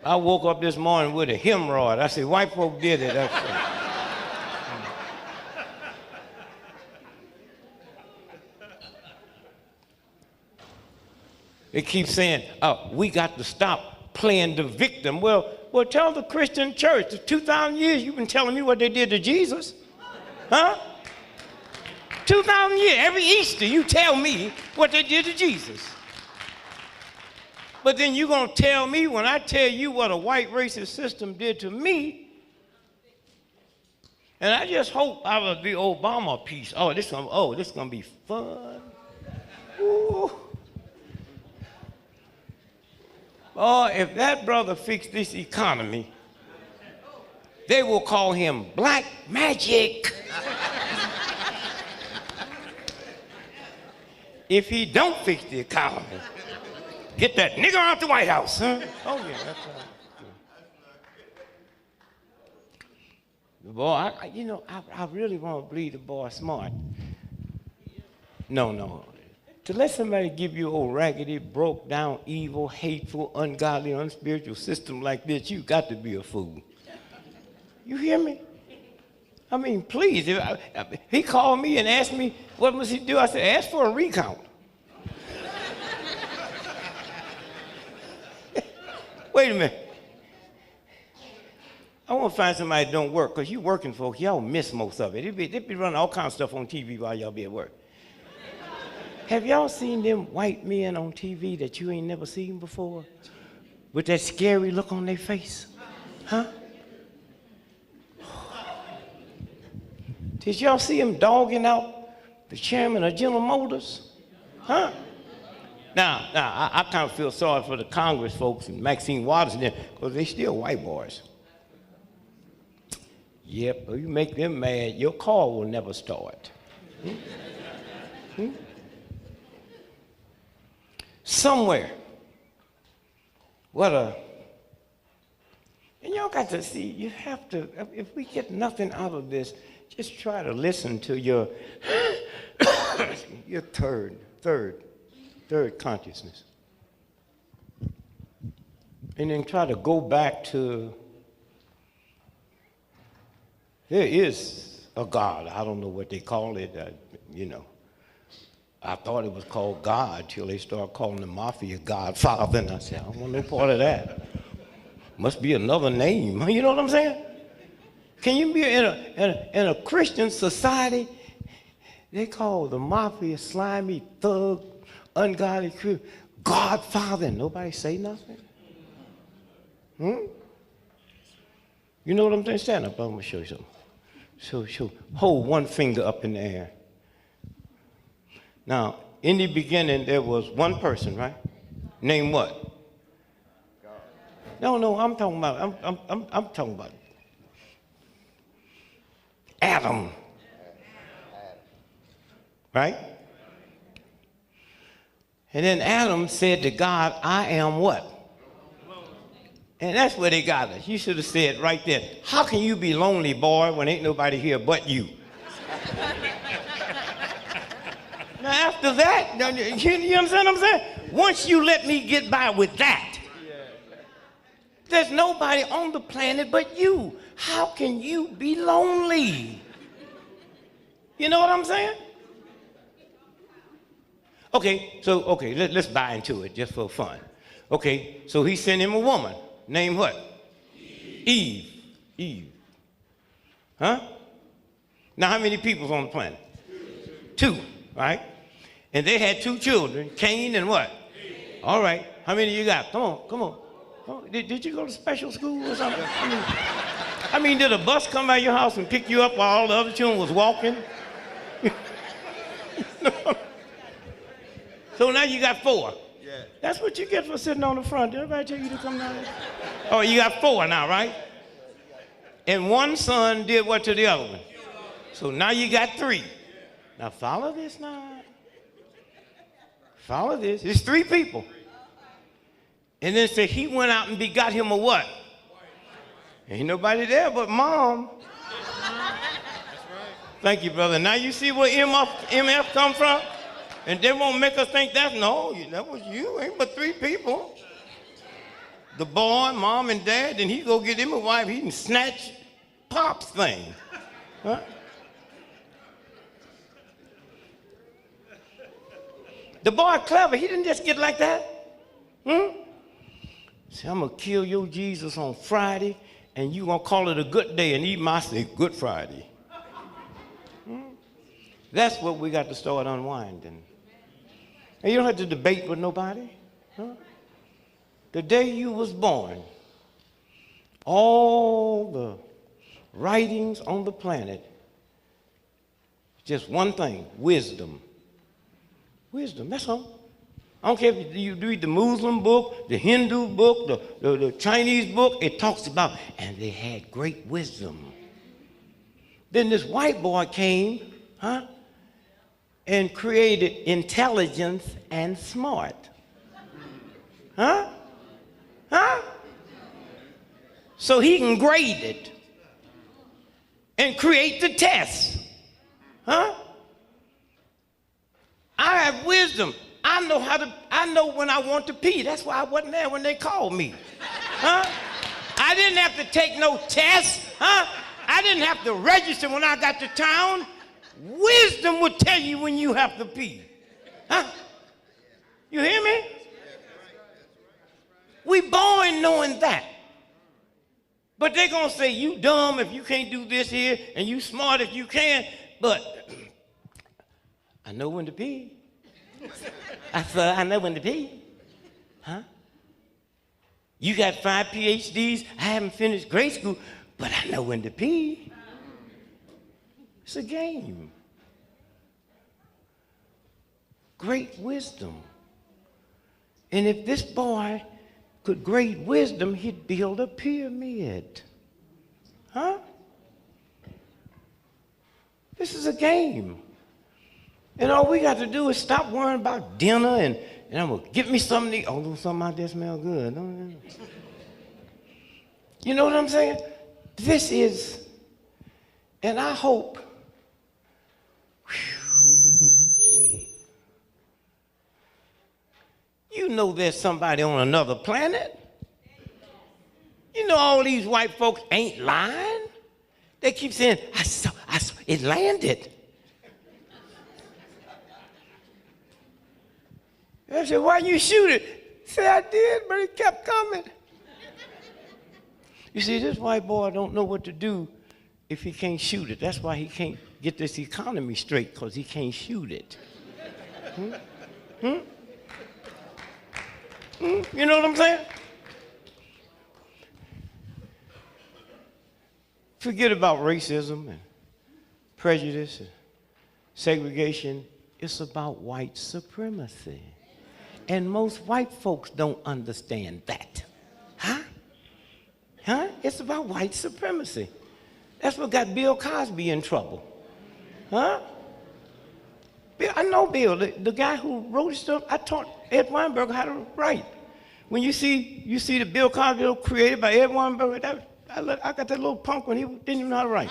I woke up this morning with a hemorrhoid. I said, white folk did it. They keep saying, oh, we got to stop playing the victim. Well, tell the Christian church, for 2,000 years you've been telling me what they did to Jesus. Huh? 2,000 years, every Easter you tell me what they did to Jesus. But then you're going to tell me when I tell you what a white racist system did to me, and I just hope out of the Obama piece, this is going to be fun. Ooh. Oh, if that brother fixed this economy, they will call him Black Magic. If he don't fix the economy, get that nigger out the White House, huh? Oh, yeah, that's right. The boy, I really want to believe the boy smart. No. To let somebody give you old raggedy, broke down, evil, hateful, ungodly, unspiritual system like this, you got to be a fool. You hear me? I mean, please. He called me and asked me, what must he do? I said, ask for a recount. Wait a minute. I want to find somebody that don't work, because you working folks, y'all miss most of it. They be running all kinds of stuff on TV while y'all be at work. Have y'all seen them white men on TV that you ain't never seen before? With that scary look on their face? Huh? Did y'all see him dogging out the chairman of General Motors? Huh? Now, I kind of feel sorry for the Congress folks and Maxine Waters and them, because they still white boys. Yep, if you make them mad, your car will never start. Somewhere, and y'all got to see, you have to, if we get nothing out of this, just try to listen to your third consciousness. And then try to go back to, there is a God. I don't know what they call it, I thought it was called God till they started calling the mafia Godfather, and I said, I don't want no part of that. Must be another name. You know what I'm saying? Can you be in a Christian society? They call the mafia slimy, thug, ungodly Godfather, and nobody say nothing? You know what I'm saying? Stand up, I'm gonna show you something. So hold one finger up in the air. Now, in the beginning, there was one person, right? Named what? God. No, I'm talking about, I'm talking about Adam. Right? And then Adam said to God, I am what? And that's where they got us. You should have said right there, how can you be lonely, boy, when ain't nobody here but you? Now, after that, you understand what I'm saying? Once you let me get by with that, there's nobody on the planet but you. How can you be lonely? You know what I'm saying? Okay, let's buy into it just for fun. Okay, so he sent him a woman named what? Eve. Huh? Now, how many people's on the planet? Two, right? And they had two children, Cain and what? All right, how many you got? Come on. Did you go to special school or something? I mean, did a bus come by your house and pick you up while all the other children was walking? So now you got four. Yeah. That's what you get for sitting on the front. Did everybody tell you to come down here? Oh, you got four now, right? And one son did what to the other one? So now you got three. Now follow this now. Follow this. It's three people. And then say he went out and begot him a what? Ain't nobody there but mom. That's right. Thank you, brother. Now you see where MF come from? And they won't make us think that was you. Ain't but three people. the boy, mom and dad, then he go get him a wife, he can snatch Pop's thing. Huh? The boy clever, he didn't just get like that. Say, I'm gonna kill your Jesus on Friday, and you gonna call it a good day and eat my steak Good Friday. That's what we got to start unwinding. And you don't have to debate with nobody. Huh? The day you was born, all the writings on the planet, just one thing, wisdom. Wisdom, that's all. I don't care if you read the Muslim book, the Hindu book, the Chinese book, it talks about, and they had great wisdom. Then this white boy came, and created intelligence and smart. So he can grade it and create the test. I have wisdom. I know when I want to pee. That's why I wasn't there when they called me. I didn't have to take no test. I didn't have to register when I got to town. Wisdom would tell you when you have to pee. You hear me? We born knowing that. But they're going to say, you dumb if you can't do this here, and you smart if you can. But I know when to pee. I know when to pee. You got 5 PhDs. I haven't finished grade school, but I know when to pee. It's a game. Great wisdom. And if this boy could grade wisdom, he'd build a pyramid. This is a game. And all we got to do is stop worrying about dinner and I'm going to get me something to eat. Although something out there smells good. You know what I'm saying? This is, and I hope, you know there's somebody on another planet. You know all these white folks ain't lying. They keep saying, I saw, it landed. I said, why you shoot it? He said, I did, but it kept coming. You see, this white boy don't know what to do if he can't shoot it. That's why he can't get this economy straight, because he can't shoot it. You know what I'm saying? Forget about racism and prejudice and segregation. It's about white supremacy. And most white folks don't understand that. It's about white supremacy. That's what got Bill Cosby in trouble. Bill, I know Bill, the guy who wrote his stuff. I taught Ed Weinberger how to write. When you see the Bill Cosby created by Ed Weinberger, I got that little punk when he didn't even know how to write.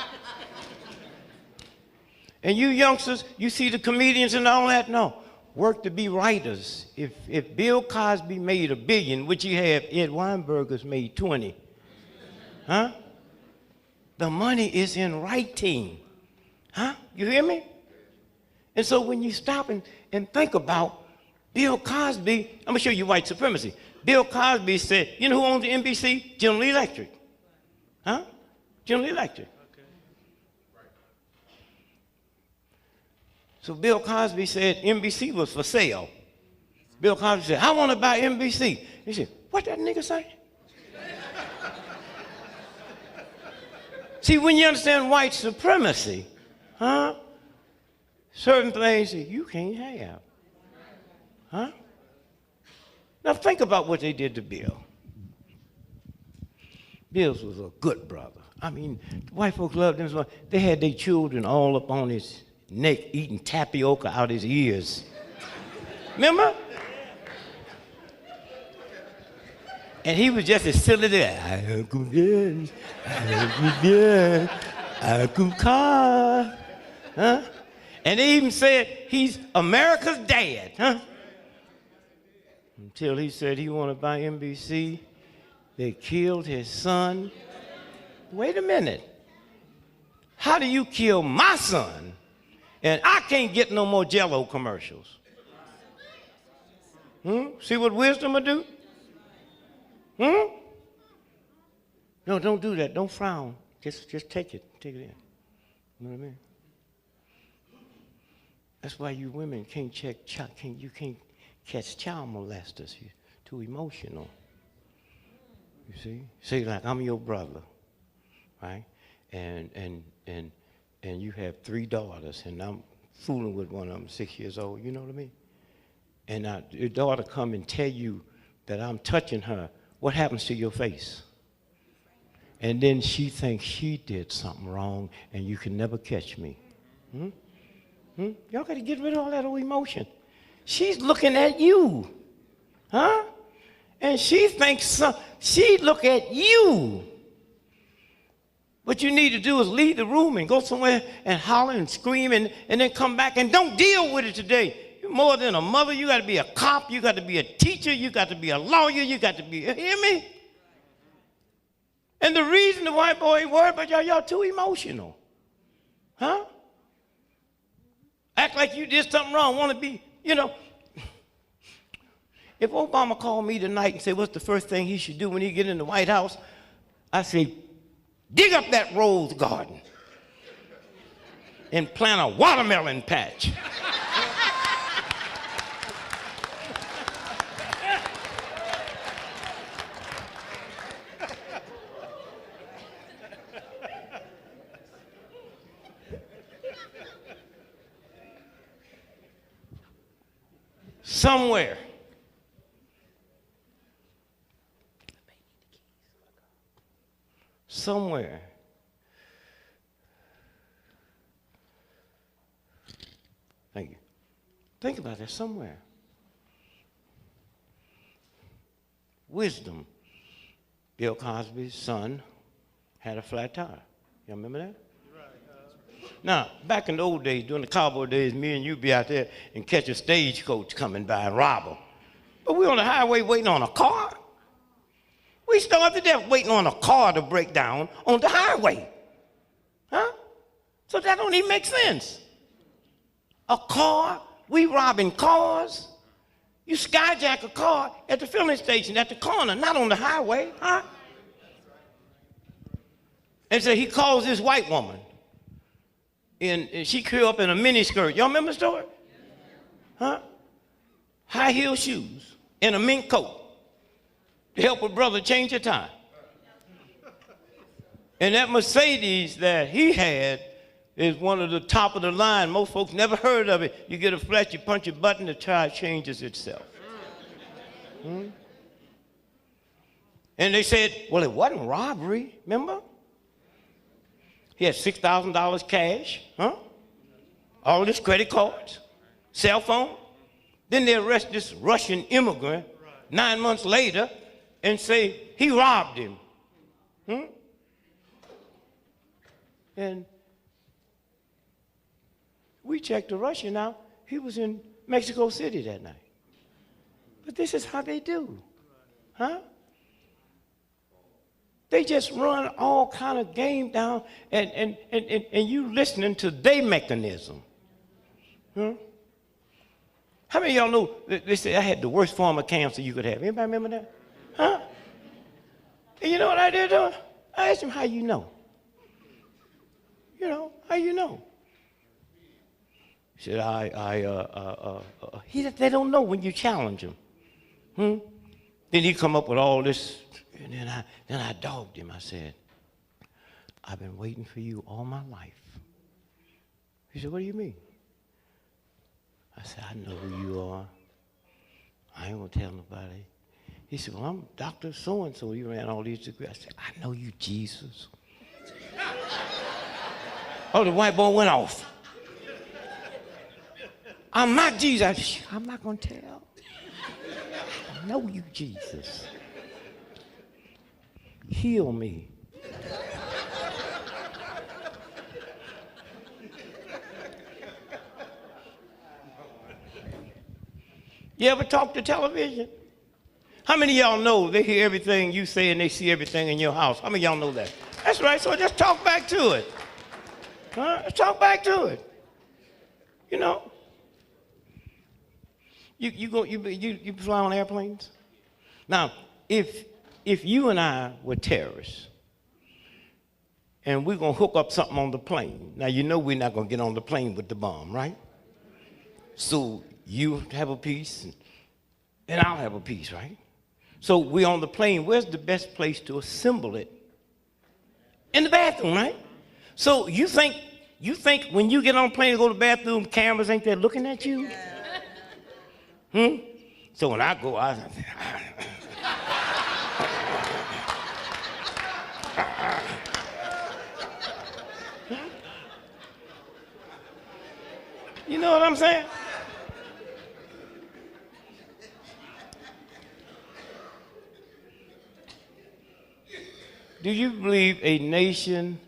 And you youngsters, you see the comedians and all that? No. Work to be writers. If Bill Cosby made $1 billion, which he had, Ed Weinberger's made 20. The money is in writing. You hear me? And so when you stop and think about Bill Cosby, I'm gonna show you white supremacy. Bill Cosby said, you know who owns the NBC? General Electric. General Electric. So Bill Cosby said NBC was for sale. Bill Cosby said, I want to buy NBC. He said, what that nigga say? See, when you understand white supremacy, certain things that you can't have. Now think about what they did to Bill. Bill was a good brother. I mean, white folks loved him. They had their children all up on his neck eating tapioca out his ears. Remember? And he was just as silly there. I could car. And they even said he's America's dad. Until he said he wanted to buy NBC They killed his son. Wait a minute. How do you kill my son and I can't get no more Jell-O commercials? See what wisdom will do? No, don't do that. Don't frown. Just take it. Take it in. You know what I mean? That's why you women can't you can't catch child molesters. You're too emotional. You see? Say like I'm your brother, right? And you have 3 daughters, and I'm fooling with one of them, 6 years old. You know what I mean? And your daughter come and tell you that I'm touching her. What happens to your face? And then she thinks she did something wrong, and you can never catch me. Y'all got to get rid of all that old emotion. She's looking at you, huh? And she thinks she look at you. What you need to do is leave the room and go somewhere and holler and scream and then come back and don't deal with it today. You're more than a mother. You got to be a cop. You got to be a teacher. You got to be a lawyer. You got to be, hear me? And the reason the white boy ain't worried about y'all too emotional. Huh? Act like you did something wrong. Want to be, If Obama called me tonight and said, what's the first thing he should do when he get in the White House? I say, dig up that rose garden and plant a watermelon patch. Somewhere. Thank you. Think about that somewhere. Wisdom. Bill Cosby's son had a flat tire. Y'all remember that? Now, back in the old days, during the cowboy days, me and you be out there and catch a stagecoach coming by and rob them. But we on the highway waiting on a car. We starved to death waiting on a car to break down on the highway. Huh? So that don't even make sense. A car, we robbing cars. You skyjack a car at the filling station, at the corner, not on the highway, huh? And so he calls this white woman. And she grew up in a miniskirt. Y'all remember the story? Huh? High heel shoes and a mink coat to help her brother change her tire. And that Mercedes that he had is one of the top of the line. Most folks never heard of it. You get a flat, you punch a button, the tire changes itself. And they said, well, it wasn't robbery, remember? He had $6,000 cash, huh? All his credit cards, cell phone. Then they arrest this Russian immigrant 9 months later and say he robbed him. And we checked the Russian out. He was in Mexico City that night. But this is how they do, huh? They just run all kind of game down and you listening to their mechanism. How many of y'all know they say I had the worst form of cancer you could have? Anybody remember that? Huh? And you know what I did to him? I asked him, how you know? How you know? He said, they don't know when you challenge them. Then he come up with all this, and then I dogged him. I said, I've been waiting for you all my life. He said, what do you mean? I said, I know who you are. I ain't gonna tell nobody. He said, well, I'm Dr. So-and-so. You ran all these degrees. I said, I know you, Jesus. Oh, the white boy went off. I'm not Jesus. I'm not gonna tell. I know you, Jesus. Heal me. You ever talk to television? How many of y'all know they hear everything you say and they see everything in your house? How many of y'all know that? That's right, so just talk back to it. Huh? Just talk back to it. You know, you fly on airplanes? Now, if you and I were terrorists, and we're going to hook up something on the plane, now you know we're not going to get on the plane with the bomb, right? So you have a piece, and I'll have a piece, right? So we're on the plane. Where's the best place to assemble it? In the bathroom, right? So you think when you get on the plane to go to the bathroom, cameras ain't there looking at you? So when I go, you know what I'm saying? Do you believe a nation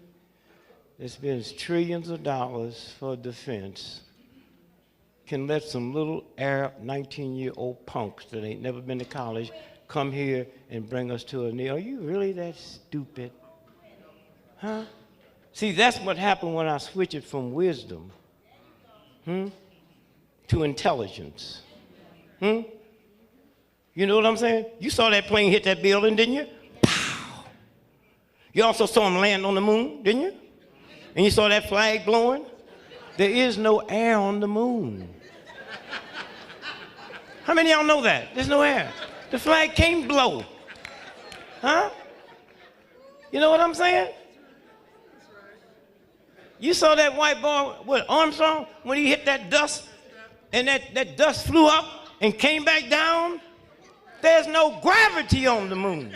that spends trillions of dollars for defense can let some little Arab 19-year-old punks that ain't never been to college come here and bring us to a knee? Are you really that stupid? Huh? See, that's what happened when I switched it from wisdom to intelligence. You know what I'm saying? You saw that plane hit that building, didn't you? Pow! You also saw him land on the moon, didn't you? And you saw that flag blowing? There is no air on the moon. How many of y'all know that? There's no air. The flag can't blow. Huh? You know what I'm saying? You saw that white boy, what, Armstrong, when he hit that dust, and that dust flew up and came back down? There's no gravity on the moon.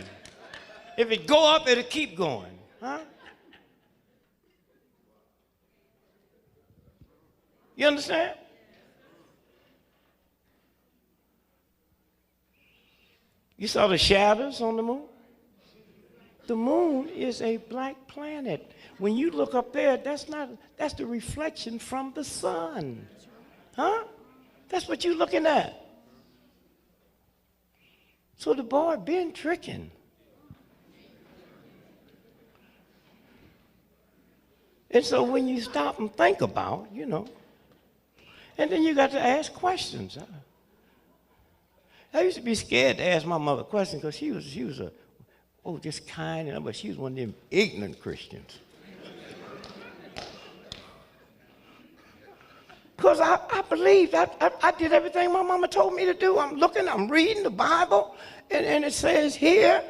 If it go up, it'll keep going. Huh? You understand? You saw the shadows on the moon? The moon is a black planet. When you look up there, that's the reflection from the sun. Huh? That's what you're looking at. So the boy been tricking. And so when you stop and think about, and then you got to ask questions. I used to be scared to ask my mother questions because she was just kind, but she was one of them ignorant Christians. Because I believed, I did everything my mama told me to do. I'm reading the Bible, and it says here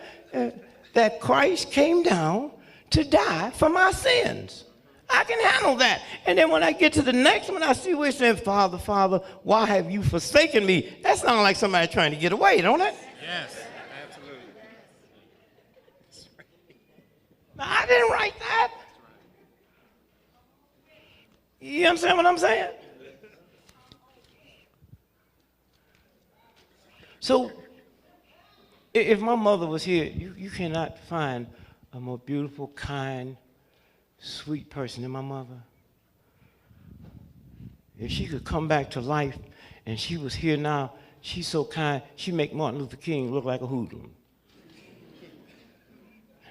that Christ came down to die for my sins. I can handle that. And then when I get to the next one, I see where it says, Father, Father, why have you forsaken me? That sounds like somebody trying to get away, don't it? Yes, absolutely. Now, I didn't write that. You understand what I'm saying? So, if my mother was here, you cannot find a more beautiful, kind, sweet person than my mother. If she could come back to life and she was here now, she's so kind, she'd make Martin Luther King look like a hoodlum.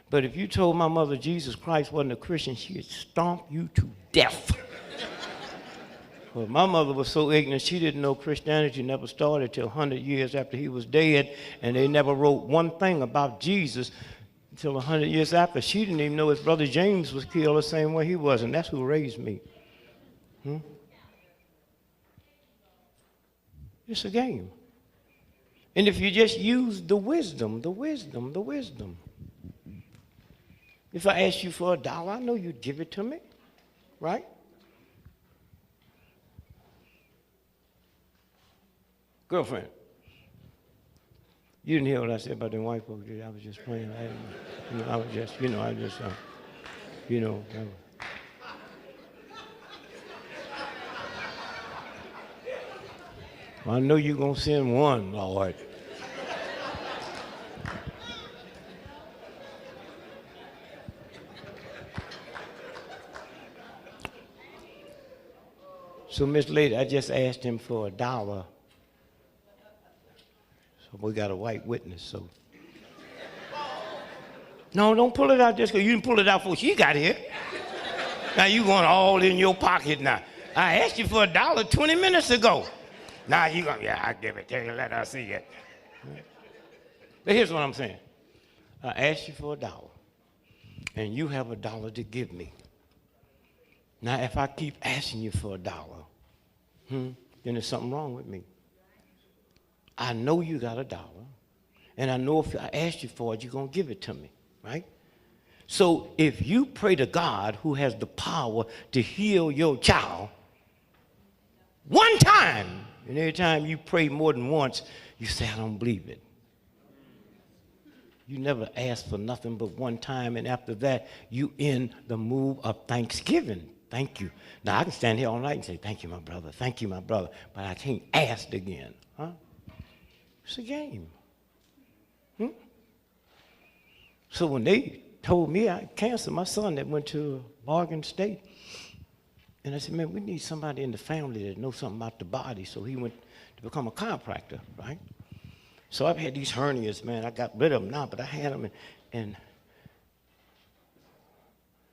But if you told my mother Jesus Christ wasn't a Christian, she'd stomp you to death. Well, my mother was so ignorant, she didn't know Christianity never started till 100 years after he was dead, and they never wrote one thing about Jesus until 100 years after. She didn't even know his brother James was killed the same way he was, and that's who raised me. It's a game. And if you just use the wisdom. If I asked you for $1, I know you'd give it to me, right? Girlfriend, you didn't hear what I said about them white folks, did you? I was just playing. I know you're going to send one, Lord. So, Miss Lady, I just asked him for $1. So We got a white witness, so. No, don't pull it out just because you didn't pull it out before she got here. Now you going all in your pocket now. I asked you for $1 20 minutes ago. Now you going, yeah, I'll give it to you, let her see it. But here's what I'm saying. I asked you for $1, and you have $1 to give me. Now, if I keep asking you for $1, then there's something wrong with me. I know you got $1, and I know if I ask you for it, you're going to give it to me, right? So if you pray to God who has the power to heal your child one time, and every time you pray more than once, you say, I don't believe it. You never ask for nothing but one time, and after that, you in the mood of thanksgiving. Thank you. Now, I can stand here all night and say, thank you, my brother. Thank you, my brother. But I can't ask again. Huh? It's a game. So when they told me I had cancer, my son that went to Morgan State, and I said, man, we need somebody in the family that knows something about the body. So he went to become a chiropractor, right? So I've had these hernias, man. I got rid of them now, but I had them, and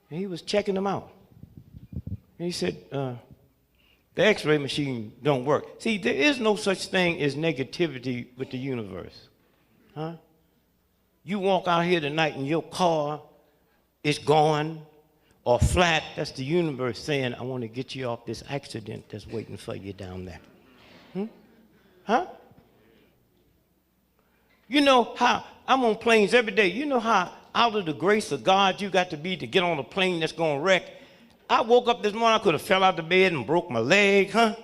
he was checking them out. And he said, the x-ray machine don't work. See, there is no such thing as negativity with the universe. Huh? You walk out here tonight and your car is gone or flat, that's the universe saying, I want to get you off this accident that's waiting for you down there. Huh? You know how, I'm on planes every day. You know how out of the grace of God you got to be to get on a plane that's going to wreck? I woke up this morning, I could have fell out of bed and broke my leg, huh?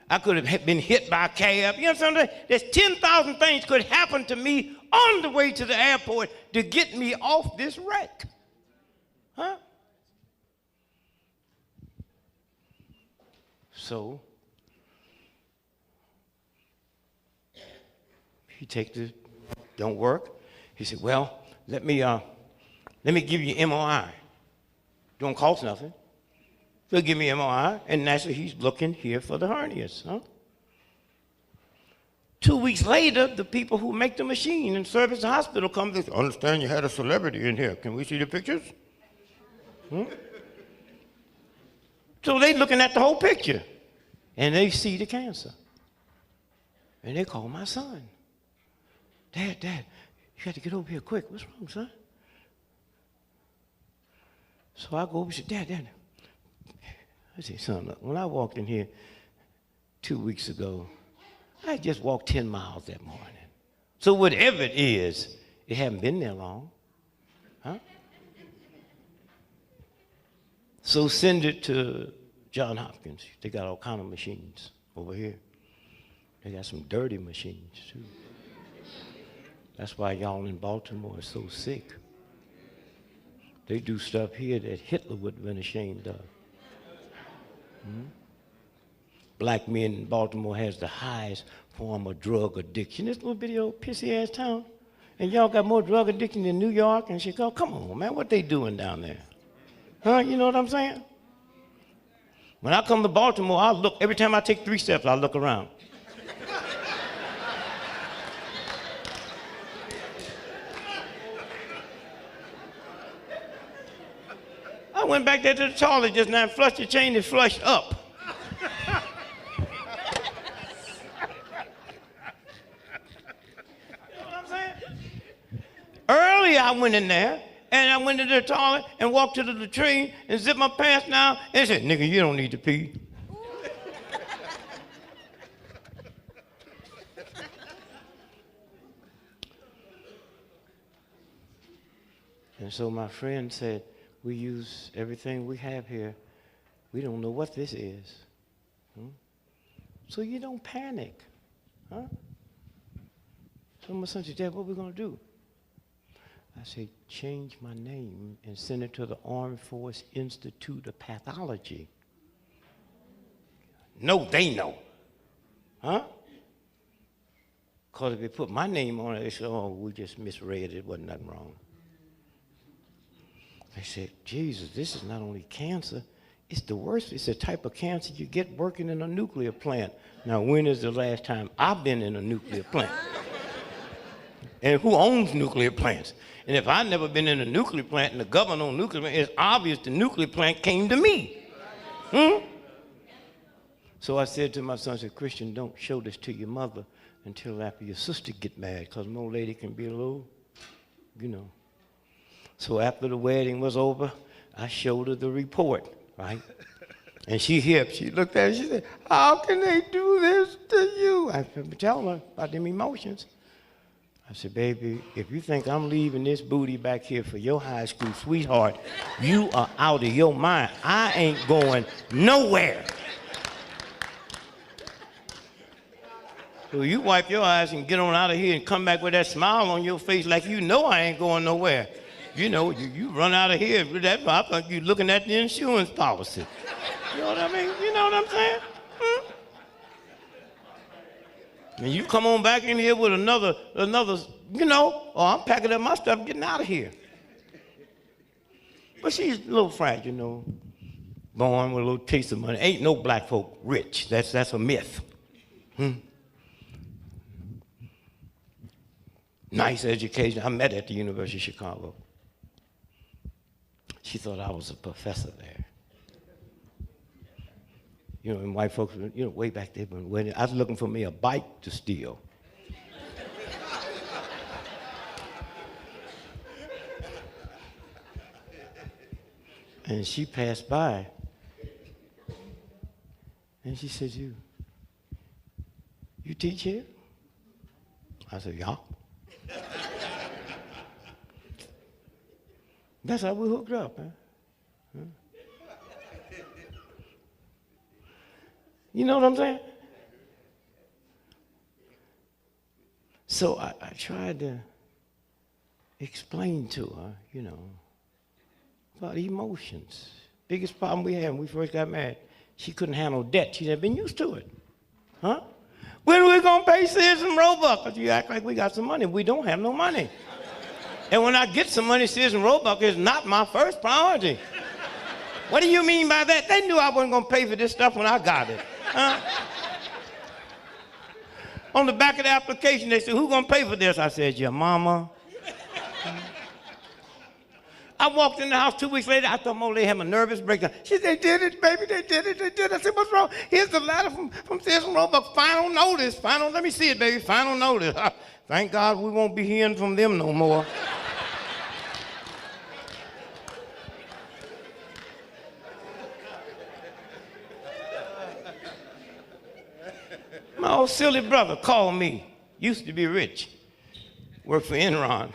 I could have been hit by a cab. You know what I'm saying? There's 10,000 things could happen to me on the way to the airport to get me off this wreck. Huh? So, he takes the, don't work. He said, well, let me give you MRI. Don't cost nothing. They'll give me MRI, and naturally he's looking here for the hernias. Huh? 2 weeks later, the people who make the machine and service the hospital come and say, I understand you had a celebrity in here. Can we see the pictures? So they looking at the whole picture, and they see the cancer. And they call my son. Dad, you got to get over here quick. What's wrong, son? So I go over and say, Dad. I say, son, look, when I walked in here 2 weeks ago, I just walked 10 miles that morning. So whatever it is, it hadn't been there long. Huh? So send it to John Hopkins. They got all kind of machines over here. They got some dirty machines, too. That's why y'all in Baltimore are so sick. They do stuff here that Hitler would have been ashamed of. Black men in Baltimore has the highest form of drug addiction. This little bitty old pissy-ass town. And y'all got more drug addiction than New York and Chicago. Come on, man, what they doing down there? Huh, you know what I'm saying? When I come to Baltimore, I look, every time I take 3 steps, I look around. I went back there to the toilet just now and flushed the chain and flushed up. You know what I'm saying? Earlier I went in there and I went into the toilet and walked to the latrine and zipped my pants down and said, nigga, you don't need to pee. And so my friend said, we use everything we have here. We don't know what this is. So you don't panic. Huh? So my son said, Dad, what are we going to do? I said, change my name and send it to the Armed Force Institute of Pathology. No, they know. Huh? Because if they put my name on it, they say, oh, we just misread it. Wasn't nothing wrong. I said, Jesus, this is not only cancer, it's the worst. It's a type of cancer you get working in a nuclear plant. Now, when is the last time I've been in a nuclear plant? And who owns nuclear plants? And if I've never been in a nuclear plant and the government owns nuclear plant, it's obvious the nuclear plant came to me. So I said to my son, I said, Christian, don't show this to your mother until after your sister get married, because an old lady can be a little, you know. So after the wedding was over, I showed her the report, right? And she hipped. She looked at it, she said, how can they do this to you? I tell her about them emotions. I said, baby, if you think I'm leaving this booty back here for your high school sweetheart, you are out of your mind. I ain't going nowhere. So you wipe your eyes and get on out of here and come back with that smile on your face like you know I ain't going nowhere. You know, you run out of here with that, I think you're looking at the insurance policy. You know what I mean? You know what I'm saying? And you come on back in here with another, you know, oh, I'm packing up my stuff, getting out of here. But she's a little fragile, you know, born with a little taste of money. Ain't no black folk rich. That's a myth. Nice education. I met her at the University of Chicago. She thought I was a professor there. You know, and white folks, you know, way back there, when I was looking for me a bike to steal. And she passed by, and she said, you teach here? I said, yeah. That's how we hooked up, man. You know what I'm saying? So I tried to explain to her, you know, about emotions. Biggest problem we had when we first got married, she couldn't handle debt. She'd have been used to it. Huh? When are we going to pay Sears and Roebuck? Because you act like we got some money. We don't have no money. And when I get some money, Sears and Roebuck is not my first priority. What do you mean by that? They knew I wasn't going to pay for this stuff when I got it. Huh? On the back of the application, they said, who's going to pay for this? I said, your mama. I walked in the house 2 weeks later. I thought, oh, they had a nervous breakdown. She said, they did it, baby, they did it, they did it. I said, what's wrong? Here's the letter from Sears and Roebuck. Final notice. Let me see it, baby. Final notice. Thank God we won't be hearing from them no more. My old silly brother called me. Used to be rich. Worked for Enron.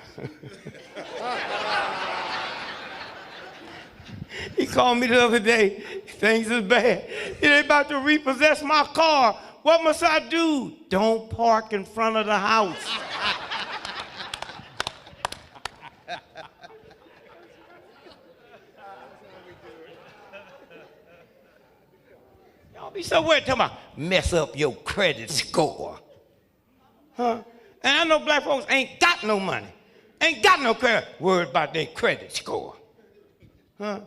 He called me the other day. Things is bad. They're about to repossess my car. What must I do? Don't park in front of the house. Y'all be so worried talking about mess up your credit score. Huh? And I know black folks ain't got no money. Ain't got no credit. Worried about their credit score. Huh?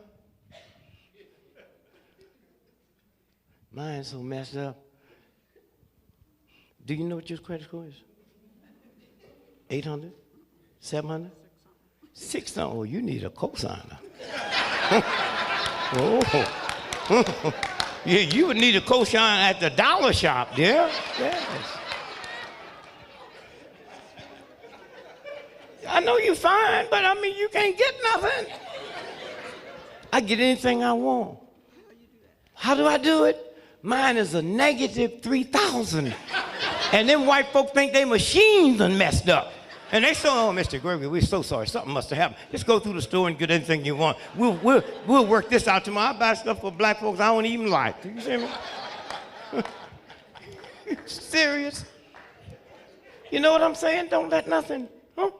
Mine's so messed up. Do you know what your credit score is? 800? 700? 600? Oh, you need a cosigner. Oh. Yeah, you would need a cosigner at the dollar shop, dear. Yes. I know you're fine, but I mean, you can't get nothing. I get anything I want. How do I do it? Mine is a negative 3,000. And them white folk think they machines done messed up. And they say, oh, Mr. Gregory, we're so sorry. Something must have happened. Just go through the store and get anything you want. We'll work this out tomorrow. I buy stuff for black folks I don't even like. Do you see me? Serious? You know what I'm saying? Don't let nothing, huh?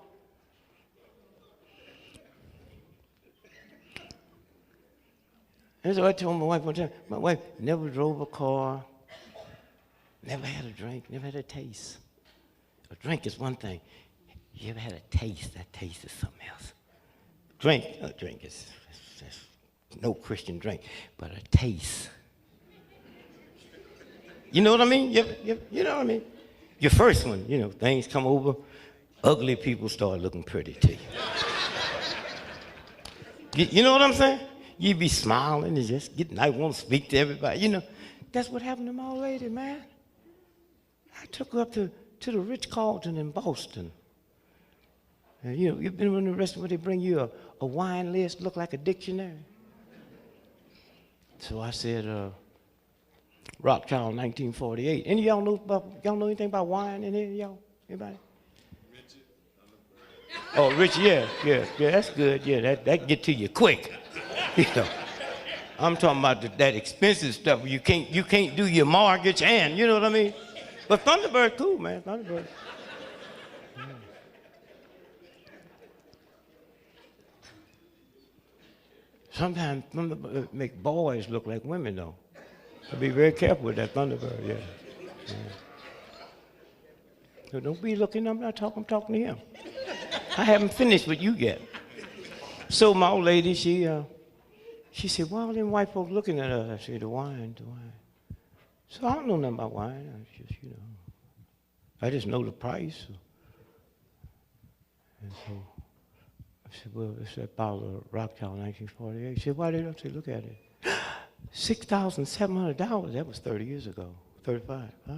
That's what I told my wife one time. My wife never drove a car, never had a drink, never had a taste. A drink is one thing. You ever had a taste? That taste is something else. A drink is no Christian drink, but a taste. You know what I mean? You know what I mean? Your first one, you know, things come over, ugly people start looking pretty to you. You know what I'm saying? You be smiling and just getting, I want to speak to everybody. You know, that's what happened to my old lady, man. I took her up to the Ritz-Carlton in Boston. And, you know, you've been in the restaurant where they bring you a wine list, look like a dictionary. So I said, Rothschild 1948. Any of y'all know anything about wine in here, y'all? Anybody? Oh, Rich, yeah, that's good. Yeah, that get to you quick. You know, I'm talking about that expensive stuff. You can't do your mortgage and, you know what I mean? But Thunderbird, cool, man, Thunderbird. Sometimes Thunderbird make boys look like women, though. So be very careful with that Thunderbird, yeah. So don't be looking, I'm talking to him. I haven't finished with you yet. So my old lady, she said, "Why all them white folks looking at us?" I said, the wine. So I don't know nothing about wine. I just know the price. And so I said, "Well, it's that bottle of Rothschild 1948. She said, "Why did I say, look at it? $6,700. That was 30 years ago. 35, huh?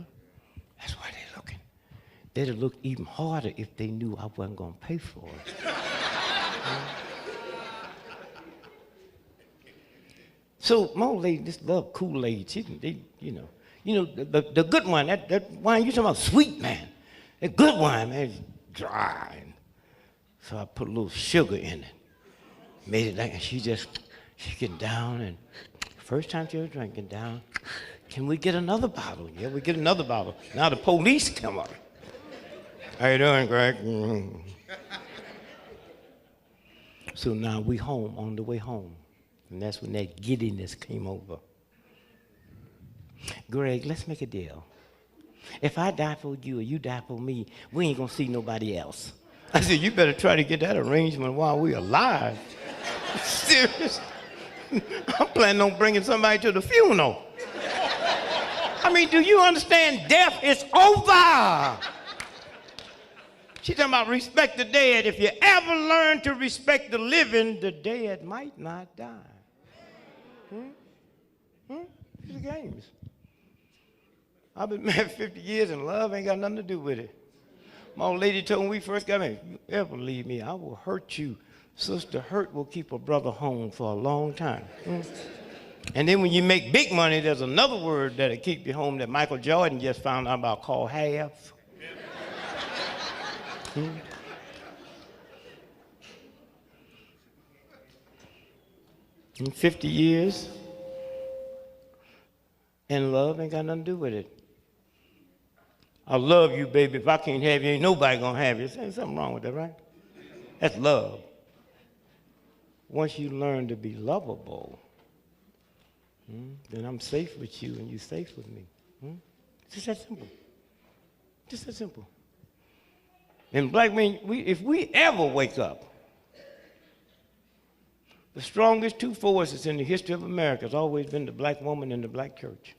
That's why they're looking. They'd have looked even harder if they knew I wasn't going to pay for it." So my old lady just loved Kool-Aid. The good wine, that wine you talking about, sweet, man. That good wine, man, is dry. So I put a little sugar in it. Made it like, and she's getting down, and first time she was drinking down, "Can we get another bottle?" Yeah, we get another bottle. Now the police come up. "How you doing, Greg?" Mm-hmm. So now we home, on the way home. And that's when that giddiness came over. "Greg, let's make a deal. If I die for you or you die for me, we ain't gonna see nobody else." I said, "You better try to get that arrangement while we're alive." Serious? I'm planning on bringing somebody to the funeral. I mean, do you understand? Death is over. She's talking about respect the dead. If you ever learn to respect the living, the dead might not die. These are games. I've been married 50 years and love ain't got nothing to do with it. My old lady told me when we first got married, "You ever leave me, I will hurt you. Sister, hurt will keep a brother home for a long time." And then when you make big money, there's another word that'll keep you home that Michael Jordan just found out about called half. In 50 years, and love ain't got nothing to do with it. "I love you, baby. If I can't have you, ain't nobody gonna have you." There's something wrong with that, right? That's love. Once you learn to be lovable, then I'm safe with you and you're safe with me. Just that simple. Just that simple. And black men, if we ever wake up, the strongest two forces in the history of America has always been the black woman and the black church.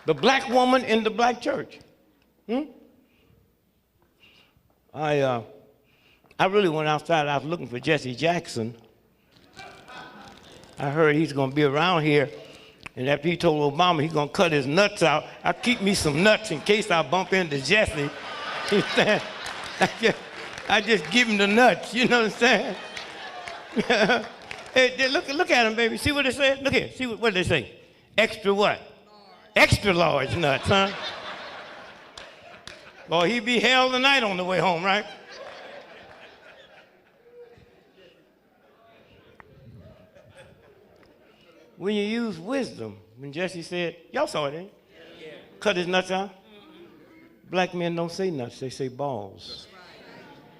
The black woman in the black church. I really went outside. I was looking for Jesse Jackson. I heard he's going to be around here. And after he told Obama he's going to cut his nuts out, I keep me some nuts in case I bump into Jesse. I just give him the nuts, you know what I'm saying? Hey, look at him, baby. See what they say? Look here. See what they say? Extra what? Extra large nuts, huh? Boy, he be hell tonight on the way home, right? When you use wisdom, when Jesse said, y'all saw it, eh? Yeah. Cut his nuts out. Black men don't say nuts, they say balls.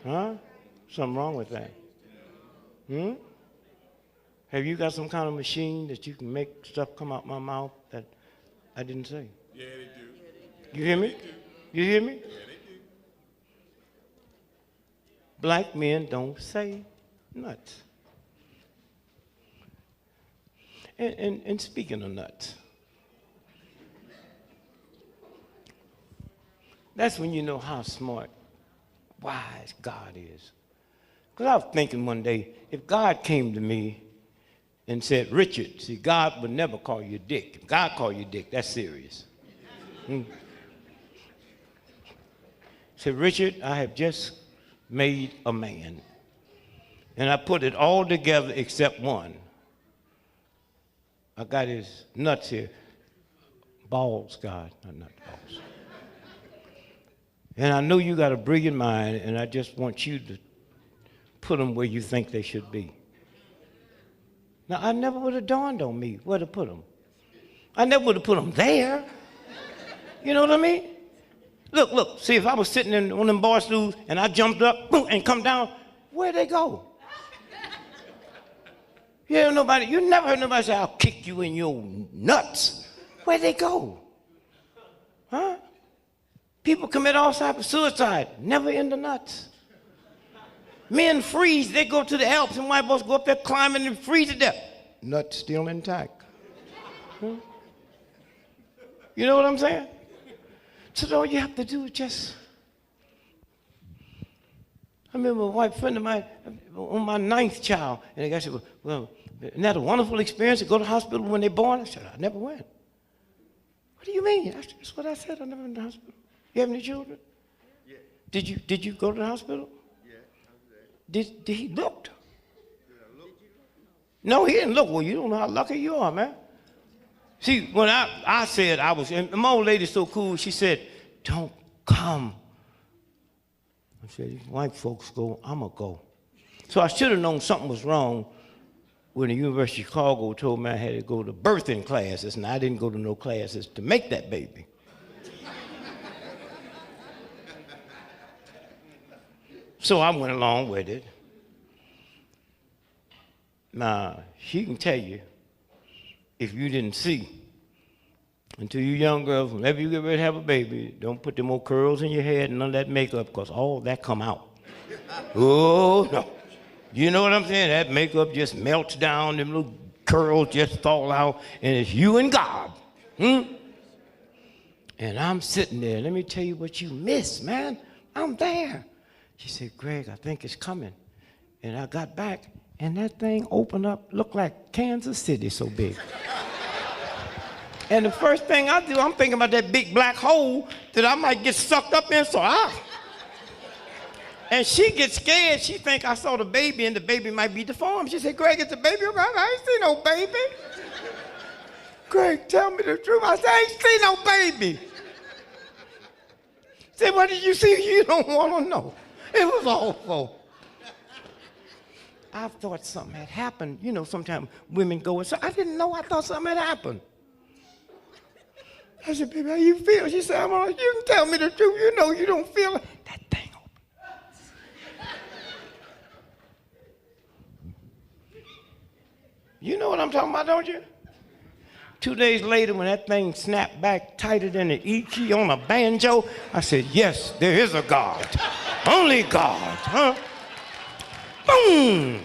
Huh? Something wrong with that. Have you got some kind of machine that you can make stuff come out my mouth that I didn't say? Yeah, they do. You hear me? You hear me? Yeah, they do. Black men don't say nuts. And speaking of nuts, That's when you know how smart, wise God is. Because I was thinking one day, if God came to me and said, Richard, see, God would never call you Dick. If God called you Dick, that's serious. Said, Richard, I have just made a man. And I put it all together except one. I got his nuts here. Balls, God, not balls. And I know you got a brilliant mind, and I just want you to put them where you think they should be. Now, I never would have dawned on me where to put them. I never would have put them there. You know what I mean? Look, see, if I was sitting in one of them bar stools and I jumped up boom, and come down, where'd they go? You never heard nobody say, I'll kick you in your nuts. Where'd they go? Huh? People commit all types of suicide, never in the nuts. Men freeze, they go to the Alps, and white boys go up there climbing and freeze to death. Nuts still intact. Huh? You know what I'm saying? So all you have to do is just... I remember a white friend of mine on my 9th child, and the guy said, well, isn't that a wonderful experience to go to the hospital when they're born? I said, I never went. What do you mean? That's what I said, I never went to the hospital. You have any children? Yeah. Did you go to the hospital? Yeah, I was there. Did he look? Did I look? No, he didn't look. Well, you don't know how lucky you are, man. See, when I said I was, and my old lady's so cool, she said, don't come. I said, if white folks go, I'm going to go. So I should have known something was wrong when the University of Chicago told me I had to go to birthing classes, and I didn't go to no classes to make that baby. So I went along with it. Now, she can tell you, if you didn't see, until you young girls, whenever you get ready to have a baby, don't put them old curls in your head and none of that makeup, because all that come out. Oh, no. You know what I'm saying? That makeup just melts down, them little curls just fall out, and it's you and God. And I'm sitting there. Let me tell you what you miss, man. I'm there. She said, Greg, I think it's coming. And I got back, and that thing opened up, looked like Kansas City so big. And the first thing I do, I'm thinking about that big black hole that I might get sucked up in, and she gets scared. She think I saw the baby, and the baby might be deformed. She said, Greg, it's the baby. I ain't seen no baby. Greg, tell me the truth. I said, I ain't seen no baby. She said, what did you see? You don't want to know. It was awful. I thought something had happened. You know, sometimes women go and say, I didn't know. I thought something had happened. I said, baby, how you feel? She said, you can tell me the truth. You know you don't feel it. That thing open. You know what I'm talking about, don't you? 2 days later, when that thing snapped back tighter than an E key on a banjo, I said, yes, there is a God. Only God, huh? Boom!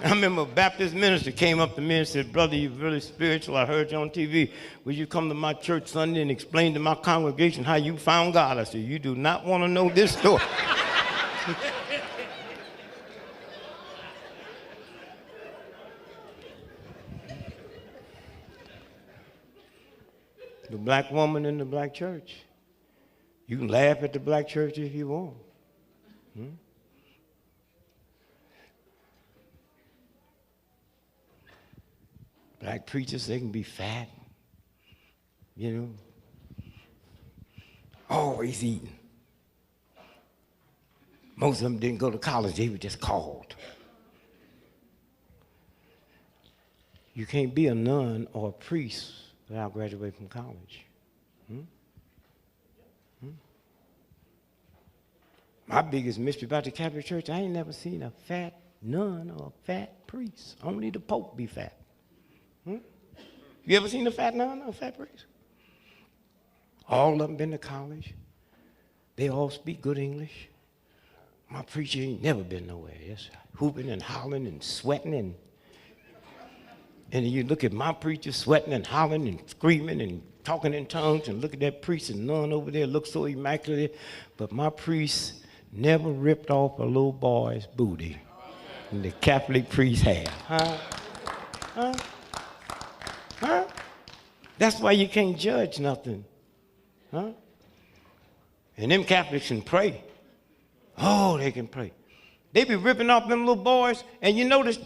I remember a Baptist minister came up to me and said, brother, you're really spiritual. I heard you on TV. Would you come to my church Sunday and explain to my congregation how you found God? I said, you do not want to know this story. The black woman in the black church. You can laugh at the black church if you want. Black preachers, they can be fat, you know, always eating. Most of them didn't go to college, they were just called. You can't be a nun or a priest without graduating from college. My biggest mystery about the Catholic Church, I ain't never seen a fat nun or a fat priest. Only the Pope be fat. You ever seen a fat nun or a fat priest? All of them been to college. They all speak good English. My preacher ain't never been nowhere. Just hooping and hollering and sweating and And you look at my preacher sweating and hollering and screaming and talking in tongues, and look at that priest and nun over there looks so immaculate. But my priest never ripped off a little boy's booty. And the Catholic priest had. Huh? Huh? Huh? That's why you can't judge nothing. Huh? And them Catholics can pray. Oh, they can pray. They be ripping off them little boys, and you notice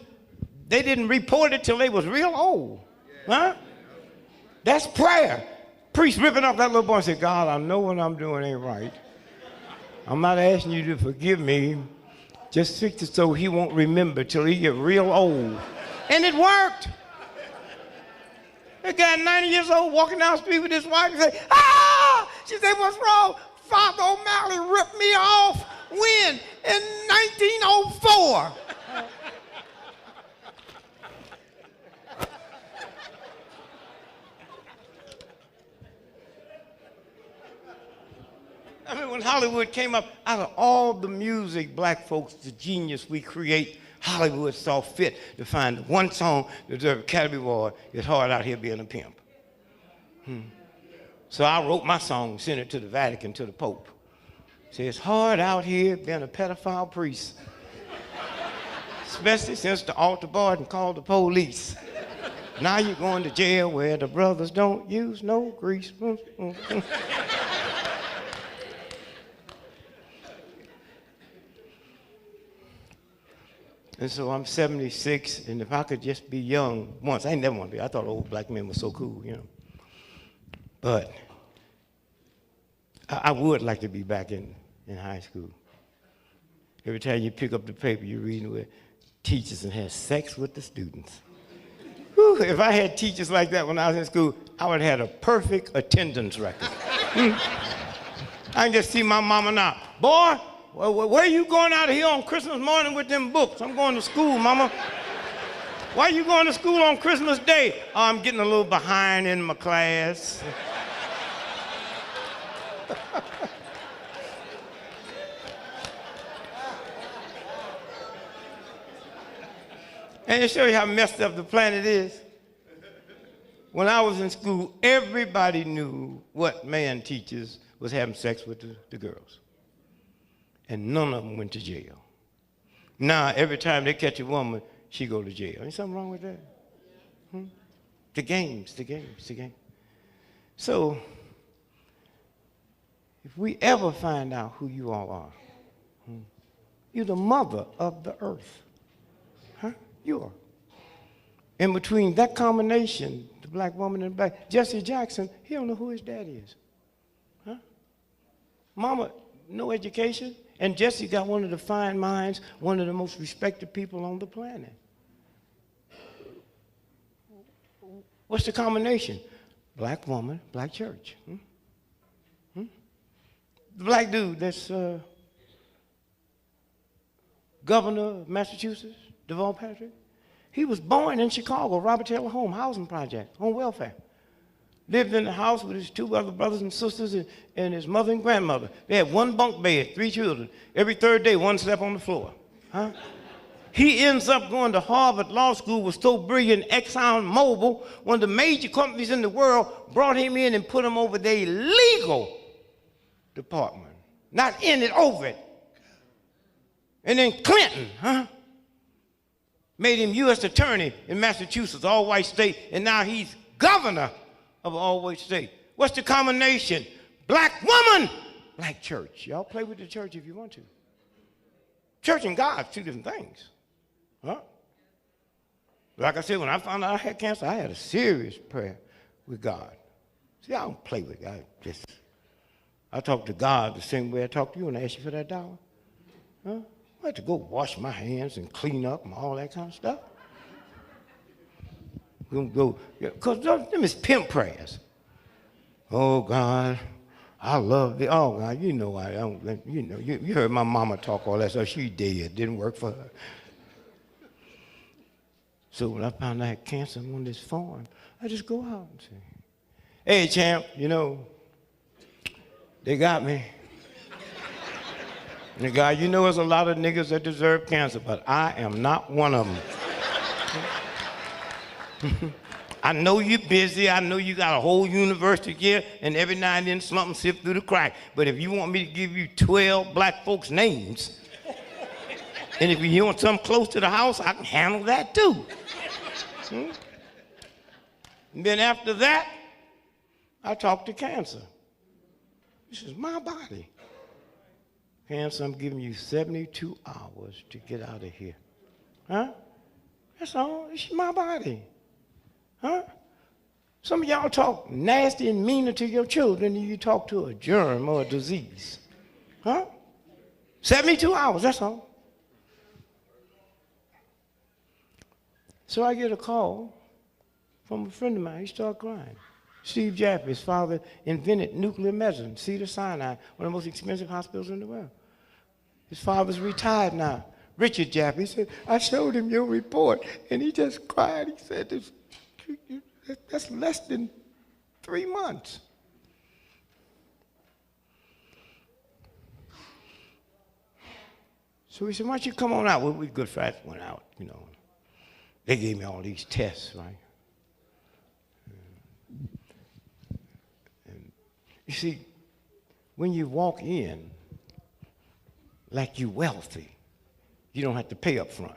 they didn't report it till they was real old. Huh? That's prayer. Priest ripping off that little boy and say, God, I know what I'm doing ain't right. I'm not asking you to forgive me. Just fix it so he won't remember till he get real old. And it worked. A guy 90 years old walking down the street with his wife and say, ah! She said, what's wrong? Father O'Malley ripped me off when? In 1904. I mean, when Hollywood came up, out of all the music, black folks, the genius we create, Hollywood saw fit to find one song that deserved an Academy Award. It's hard out here being a pimp. So I wrote my song, sent it to the Vatican, to the Pope. Say, it's hard out here being a pedophile priest, especially since the altar boy and called the police. Now you're going to jail where the brothers don't use no grease. And so I'm 76, and if I could just be young once, I ain't never want to be. I thought old black men were so cool, you know. But I would like to be back in high school. Every time you pick up the paper, you're reading where teachers and had sex with the students. Whew, if I had teachers like that when I was in school, I would have had a perfect attendance record. I can just see my mama now. Boy, where are you going out of here on Christmas morning with them books? I'm going to school, mama. Why are you going to school on Christmas Day? Oh, I'm getting a little behind in my class. And to show you how messed up the planet is, when I was in school, everybody knew what man teachers was having sex with the girls. And none of them went to jail. Now, every time they catch a woman, she go to jail. Ain't something wrong with that? The games. So, if we ever find out who you all are, you're the mother of the earth. Huh? You are. And between that combination, the black woman and the black, Jesse Jackson, he don't know who his daddy is. Huh? Mama, no education. And Jesse got one of the fine minds, one of the most respected people on the planet. What's the combination? Black woman, black church. The black dude that's governor of Massachusetts, Deval Patrick, he was born in Chicago, Robert Taylor Home, housing project, on welfare. Lived in the house with his two other brothers and sisters and his mother and grandmother. They had one bunk bed, 3 children. Every third day, one slept on the floor. Huh? He ends up going to Harvard Law School, was so brilliant, ExxonMobil, one of the major companies in the world, brought him in and put him over their legal department. Not in it, over it. And then Clinton, made him U.S. attorney in Massachusetts, all-white state, and now he's governor of an all-white state. What's the combination? Black woman, black church. Y'all play with the church if you want to. Church and God, 2 different things. Huh? Like I said, when I found out I had cancer, I had a serious prayer with God. See, I don't play with God. I talk to God the same way I talk to you when I ask you for that dollar. Huh? I had to go wash my hands and clean up and all that kind of stuff. Because them is pimp prayers. Oh, God, I love thee. Oh, God, you know I don't, you know, you heard my mama talk all that stuff. She dead. Didn't work for her. So when I found I had cancer on this farm, I just go out and say, hey, champ, you know, they got me. And God, you know there's a lot of niggas that deserve cancer, but I am not one of them. I know you're busy. I know you got a whole university here, and every now and then something slips through the crack. But if you want me to give you 12 black folks' names, and if you want something close to the house, I can handle that too. And then after that, I talked to cancer. This is my body. Cancer, I'm giving you 72 hours to get out of here. Huh? That's all. It's my body. Huh? Some of y'all talk nasty and meaner to your children than you talk to a germ or a disease. Huh? 72 hours, that's all. So I get a call from a friend of mine. He started crying. Steve Jaffe, his father invented nuclear medicine, Cedars-Sinai, one of the most expensive hospitals in the world. His father's retired now. Richard Jaffe, he said, I showed him your report, and he just cried. He said, that's less than 3 months. So he said, why don't you come on out? Well, we Good Friday went out, you know. They gave me all these tests, right? And you see, when you walk in like you're wealthy, you don't have to pay up front.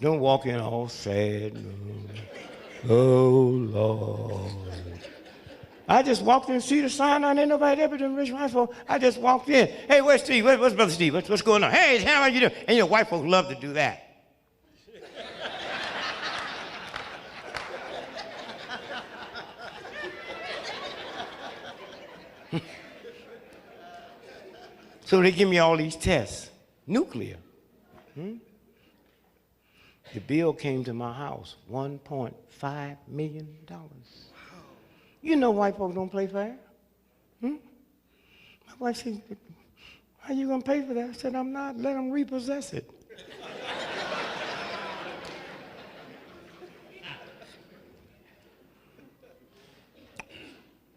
Don't walk in all sad. Oh, Lord. I just walked in, see the sign on, ain't nobody ever done rich my folk. I just walked in. Hey, where's Steve? Where's Brother Steve? What's going on? Hey, how are you doing? And your white folks love to do that. So they give me all these tests. Nuclear. The bill came to my house, $1.5 million. You know white folks don't play fair. My wife said, how you going to pay for that? I said, I'm not. Let them repossess it.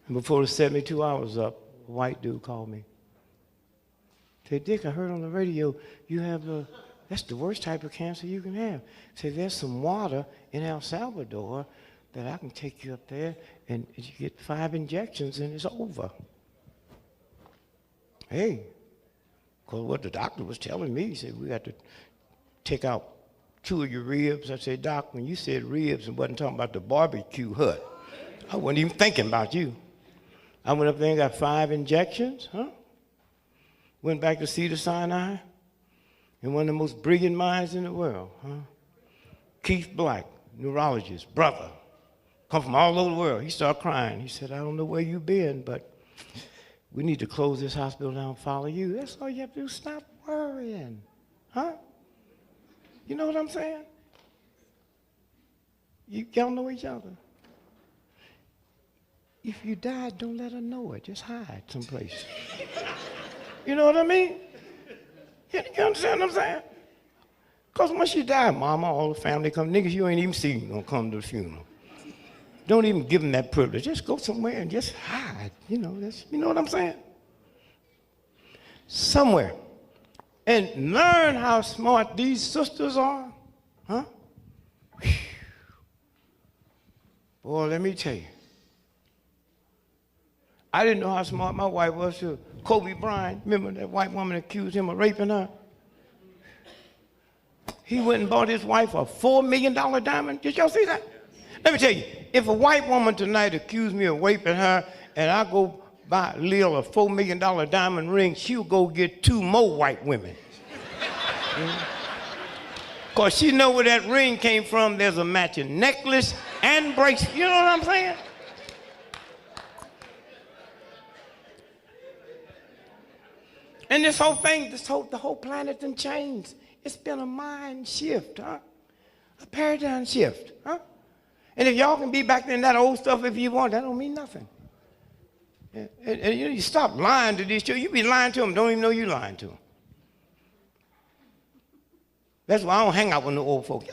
And before the 72 hours up, a white dude called me. Said, Dick, I heard on the radio you have that's the worst type of cancer you can have. Said, there's some water in El Salvador that I can take you up there and you get 5 injections and it's over. Hey, because what the doctor was telling me, he said, we got to take out 2 of your ribs. I said, Doc, when you said ribs and wasn't talking about the barbecue hut, I wasn't even thinking about you. I went up there and got 5 injections, Went back to Cedars-Sinai, and one of the most brilliant minds in the world, Keith Black, neurologist, brother, come from all over the world. He started crying. He said, I don't know where you've been, but we need to close this hospital down and follow you. That's all you have to do. Stop worrying. You know what I'm saying? Y'all know each other. If you die, don't let her know it. Just hide someplace. You know what I mean? You understand what I'm saying? Because once you die, mama, all the family come. Niggas you ain't even seen gonna come to the funeral. Don't even give them that privilege. Just go somewhere and just hide. You know what I'm saying? Somewhere. And learn how smart these sisters are. Boy, let me tell you. I didn't know how smart my wife was too. Kobe Bryant, remember that white woman accused him of raping her? He went and bought his wife a $4 million diamond. Did y'all see that? Let me tell you, if a white woman tonight accused me of raping her and I go buy Lil a $4 million diamond ring, she'll go get 2 more white women. Because she know where that ring came from. There's a matching necklace and bracelet. You know what I'm saying? And this whole thing, the whole planet done changed. It's been a mind shift, a paradigm shift, And if y'all can be back in that old stuff if you want, that don't mean nothing. And you stop lying to these children. You be lying to them, don't even know you lying to them. That's why I don't hang out with no old folks.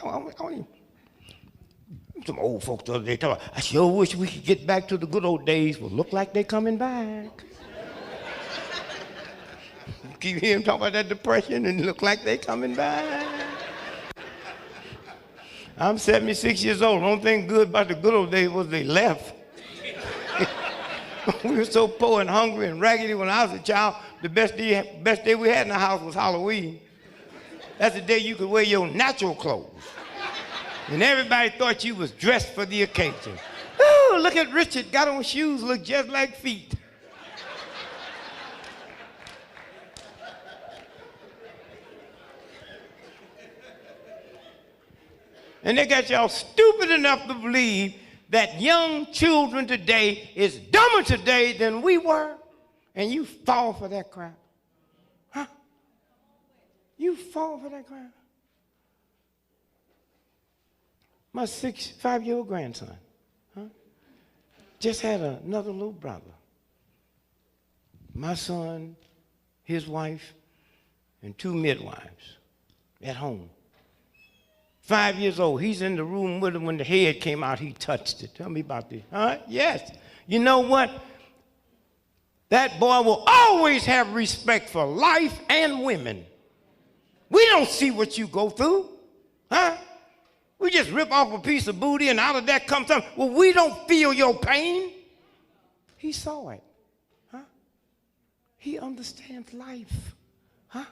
Some old folks the other day talking about, I sure wish we could get back to the good old days. Well, look like they're coming back. Keep hearing talk about that depression and look like they coming back. I'm 76 years old. The only thing good about the good old days was they left. We were so poor and hungry and raggedy when I was a child. The best day we had in the house was Halloween. That's the day you could wear your natural clothes. And everybody thought you was dressed for the occasion. Oh, look at Richard, got on shoes, look just like feet. And they got y'all stupid enough to believe that young children today is dumber today than we were, and you fall for that crap. Huh? You fall for that crap. My 5-year-old grandson, just had another little brother. My son, his wife, and 2 midwives at home. 5 years old. He's in the room with him when the head came out. He touched it. Tell me about this. Huh? Yes. You know what? That boy will always have respect for life and women. We don't see what you go through. Huh? We just rip off a piece of booty and out of that comes something. Well, we don't feel your pain. He saw it. Huh? He understands life. Huh?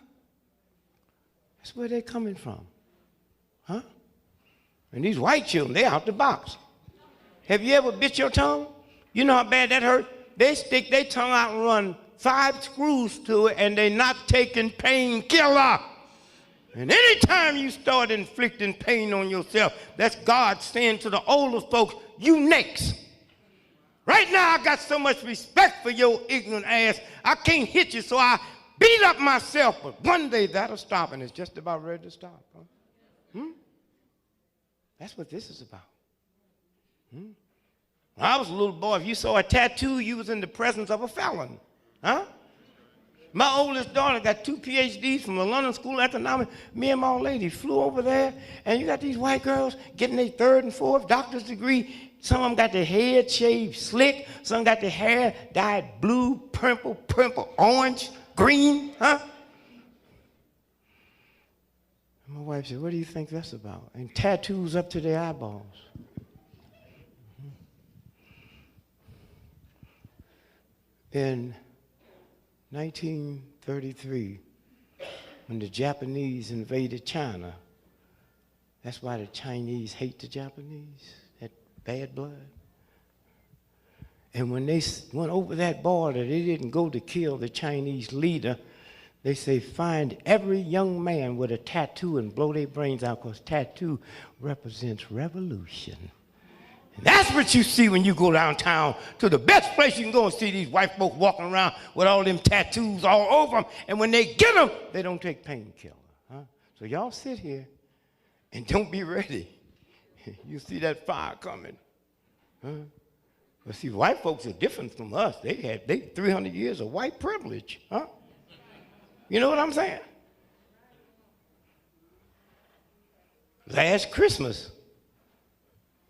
That's where they're coming from. Huh? And these white children, they're out the box. Have you ever bit your tongue? You know how bad that hurt? They stick their tongue out and run 5 screws to it, and they're not taking painkiller. And anytime you start inflicting pain on yourself, that's God saying to the older folks, you next. Right now, I got so much respect for your ignorant ass, I can't hit you, so I beat up myself. But one day that'll stop, and it's just about ready to stop. Huh? That's what this is about. When I was a little boy, if you saw a tattoo, you was in the presence of a felon. Huh? My oldest daughter got 2 PhDs from the London School of Economics. Me and my old lady flew over there, and you got these white girls getting their 3rd and 4th doctor's degree. Some of them got their head shaved slick. Some got their hair dyed blue, purple, orange, green. Huh? My wife said, what do you think that's about? And tattoos up to their eyeballs. In 1933, when the Japanese invaded China, that's why the Chinese hate the Japanese, that bad blood. And when they went over that border, they didn't go to kill the Chinese leader. They say, find every young man with a tattoo and blow their brains out, because tattoo represents revolution. And that's what you see when you go downtown to the best place you can go and see these white folks walking around with all them tattoos all over them. And when they get them, they don't take painkiller. Huh? So y'all sit here and don't be ready. You see that fire coming. Huh? But see, white folks are different from us. They 300 years of white privilege. Huh? You know what I'm saying? Last Christmas,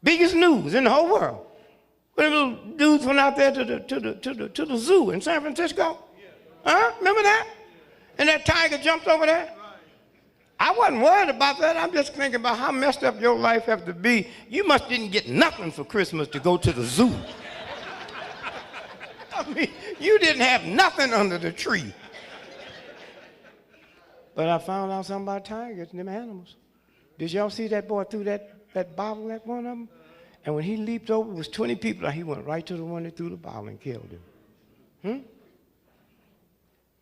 biggest news in the whole world. When the little dudes went out there to the zoo in San Francisco. Huh? Remember that? And that tiger jumped over there? I wasn't worried about that. I'm just thinking about how messed up your life have to be. You must didn't get nothing for Christmas to go to the zoo. I mean, you didn't have nothing under the tree. But I found out something about tigers and them animals. Did y'all see that boy threw that bottle at one of them? And when he leaped over, it was 20 people, and he went right to the one that threw the bottle and killed him.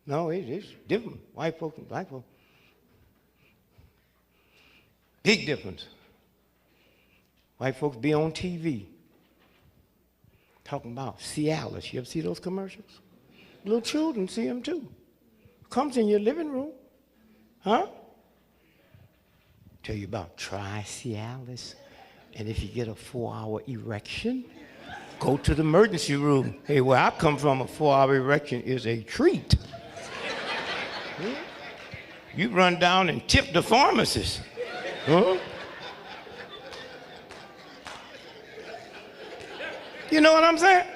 No, it's different. White folks and black folks. Big difference. White folks be on TV talking about Cialis. You ever see those commercials? Little children see them too. Comes in your living room. Huh? Tell you about try Cialis. And if you get a 4-hour erection, go to the emergency room. Hey, where I come from, a 4-hour erection is a treat. You run down and tip the pharmacist. Huh? You know what I'm saying?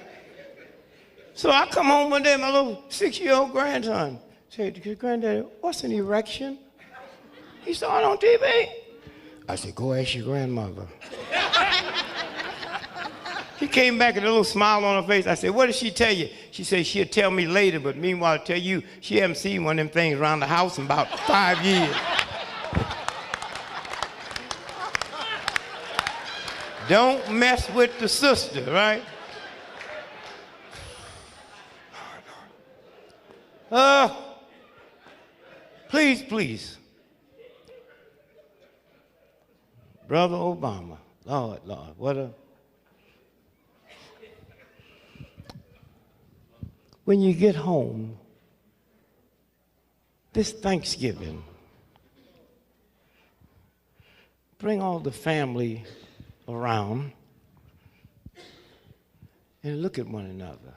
So I come home one day, my little 6-year-old grandson said, Granddaddy, what's an erection? He saw it on TV. I said, go ask your grandmother. She came back with a little smile on her face. I said, what did she tell you? She said, she'll tell me later, but meanwhile, I'll tell you, she hasn't seen one of them things around the house in about 5 years. Don't mess with the sister, right? Please, please. Brother Obama, Lord, what a... When you get home, this Thanksgiving, bring all the family around and look at one another.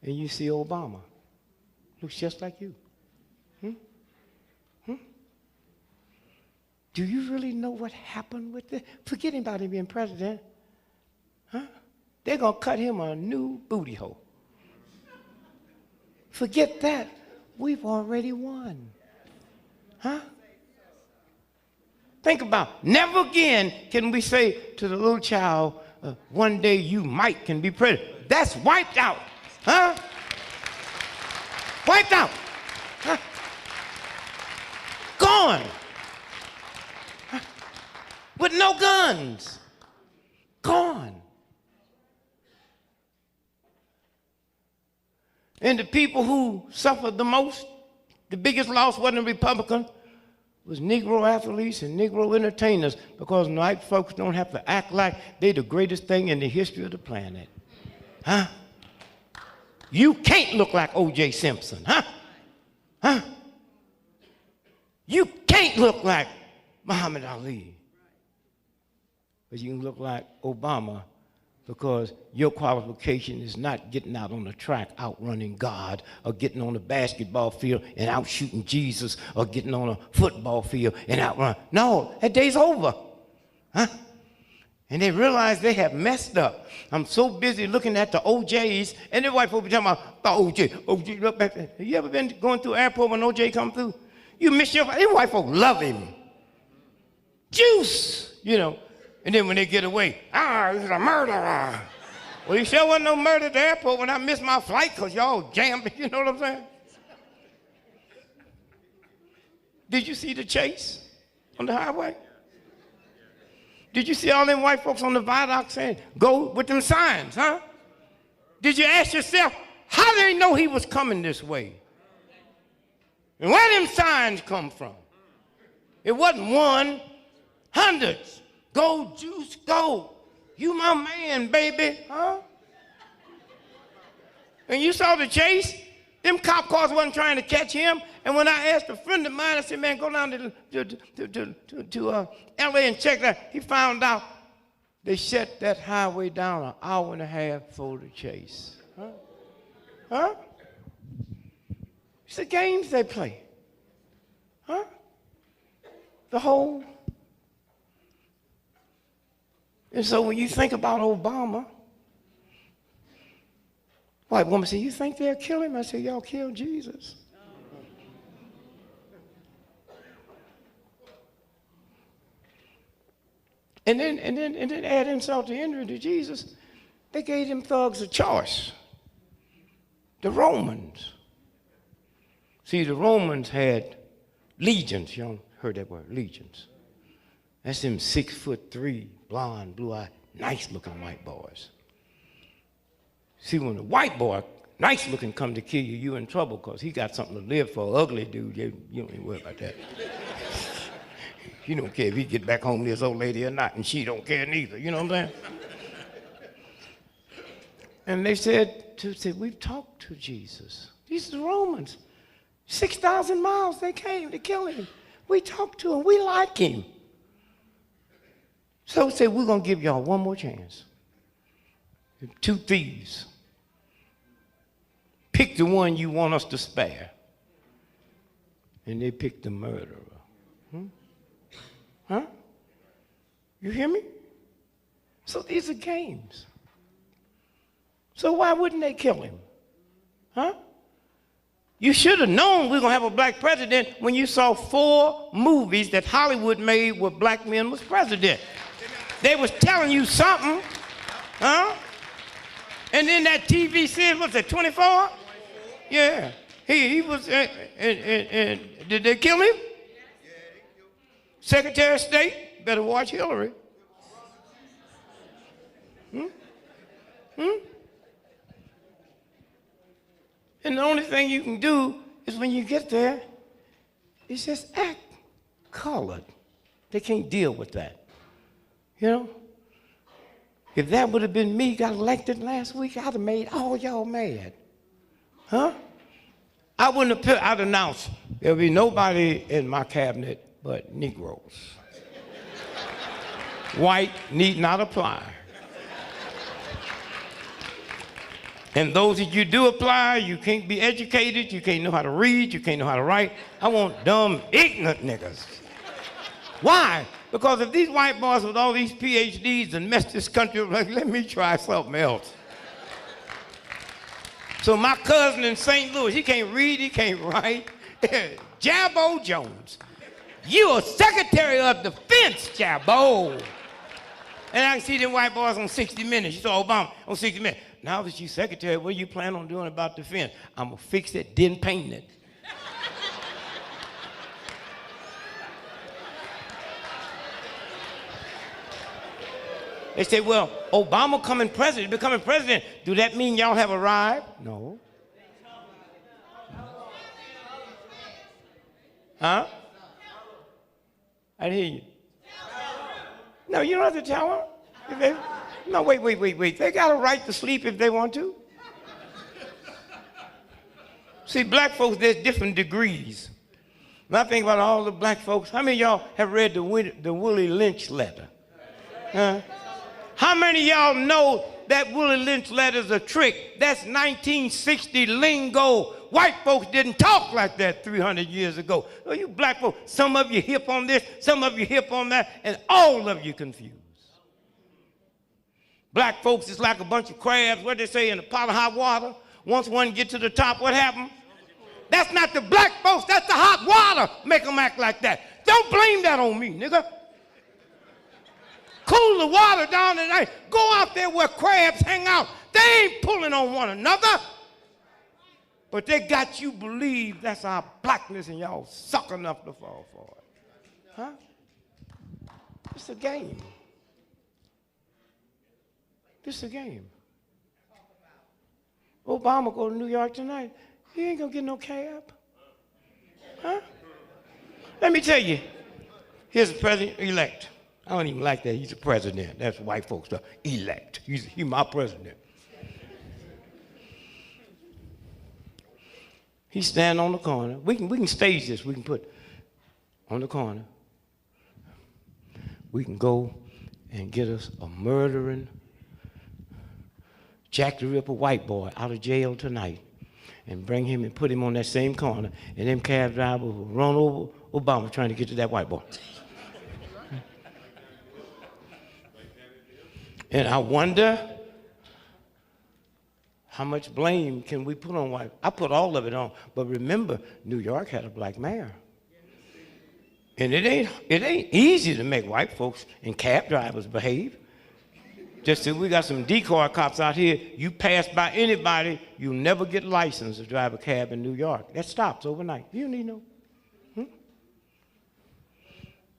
And you see Obama. Looks just like you. Do you really know what happened with this? Forget about him being president. They're going to cut him a new booty hole. Forget that. We've already won. Think about it. Never again can we say to the little child, one day you might can be president. That's wiped out. Wiped out. Gone. With no guns. Gone. And the people who suffered the most, the biggest loss wasn't a Republican, was Negro athletes and Negro entertainers, because white folks don't have to act like they're the greatest thing in the history of the planet. You can't look like O.J. Simpson, You can't look like Muhammad Ali. But you can look like Obama, because your qualification is not getting out on the track outrunning God, or getting on the basketball field and out shooting Jesus, or getting on a football field and outrun. No, that day's over. And they realize they have messed up. I'm so busy looking at the OJs, and the white folks be talking about the OJ, look back there. Have you ever been going through the airport when OJ come through? You miss your, these white folks love him. Juice, And then when they get away, he's a murderer. Well, he sure wasn't no murder at the airport when I missed my flight because y'all jammed, you know what I'm saying? Did you see the chase on the highway? Did you see all them white folks on the viaduct saying, go with them signs, Did you ask yourself, how did they know he was coming this way? And where them signs come from? It wasn't one, hundreds. Go, Juice, go. You my man, baby, And you saw the chase? Them cop cars wasn't trying to catch him. And when I asked a friend of mine, I said, man, go down to L.A. and check that. He found out they shut that highway down an hour and a half for the chase. It's the games they play. The whole... And so when you think about Obama, white woman said, you think they'll kill him? I said, y'all killed Jesus. And then add insult to injury to Jesus, they gave them thugs a choice. The Romans. See, the Romans had legions. Y'all heard that word, legions. That's them 6'3", blonde, blue-eyed, nice-looking white boys. See, when a white boy, nice-looking, come to kill you, you in trouble because he got something to live for. Ugly dude, you don't even worry about that. You don't care if he get back home to his old lady or not, and she don't care neither. You know what I'm saying? And they said, we've talked to Jesus. These are the Romans. 6,000 miles they came to kill him. We talked to him. We like him. So said, we're going to give y'all one more chance. 2 thieves. Pick the one you want us to spare. And they picked the murderer. You hear me? So these are games. So why wouldn't they kill him? You should have known we were going to have a black president when you saw 4 movies that Hollywood made where black men was president. They was telling you something, huh? And then that TV series, what's that, 24? Yeah. He was, and did they kill him? Secretary of State, better watch Hillary. And the only thing you can do is when you get there, is just act colored. They can't deal with that. You know? If that would have been me, got elected last week, I'd have made all y'all mad. Huh? I wouldn't have I'd announced there'll be nobody in my cabinet but Negroes. White need not apply. And those that you do apply, you can't be educated, you can't know how to read, you can't know how to write. I want dumb, ignorant niggas. Why? Because if these white boys with all these PhDs and mess this country up, like, let me try something else. So my cousin in St. Louis, he can't read, he can't write. Jabbo Jones. You are Secretary of Defense, Jabbo. And I can see them white boys on 60 Minutes. You saw Obama on 60 Minutes. Now that you secretary, what do you plan on doing about defense? I'm going to fix it, then paint it. They say, well, Obama becoming president. Do that mean y'all have arrived? No. Huh? I didn't hear you. No, you don't have to tell them. No, wait. They got a right to sleep if they want to. See, black folks, there's different degrees. When I think about all the black folks, how many of y'all have read the Willie Lynch letter? Huh? How many of y'all know that Willie Lynch letter is a trick? That's 1960 lingo. White folks didn't talk like that 300 years ago. Oh, you black folks, some of you hip on this, some of you hip on that, and all of you confused. Black folks is like a bunch of crabs, what they say, in a pot of hot water. Once one get to the top, what happened? That's not the black folks, that's the hot water make them act like that. Don't blame that on me, nigga. Cool the water down tonight. Go out there where crabs hang out. They ain't pulling on one another. But they got you believe that's our blackness and y'all suck enough to fall for it. Huh? It's a game. This is a game. Obama go to New York tonight. He ain't gonna get no cab. Huh? Let me tell you, here's the president-elect. I don't even like that. He's a president. That's white folks stuff. Elect. He's my president. He's standing on the corner. We can stage this. We can put on the corner. We can go and get us a murdering Jack the Ripper white boy out of jail tonight and bring him and put him on that same corner, and them cab drivers will run over Obama trying to get to that white boy. And I wonder how much blame can we put on white? I put all of it on, but remember, New York had a black mayor. And it ain't easy to make white folks and cab drivers behave. Just that we got some decoy cops out here, you pass by anybody, you'll never get licensed to drive a cab in New York. That stops overnight. You need no. And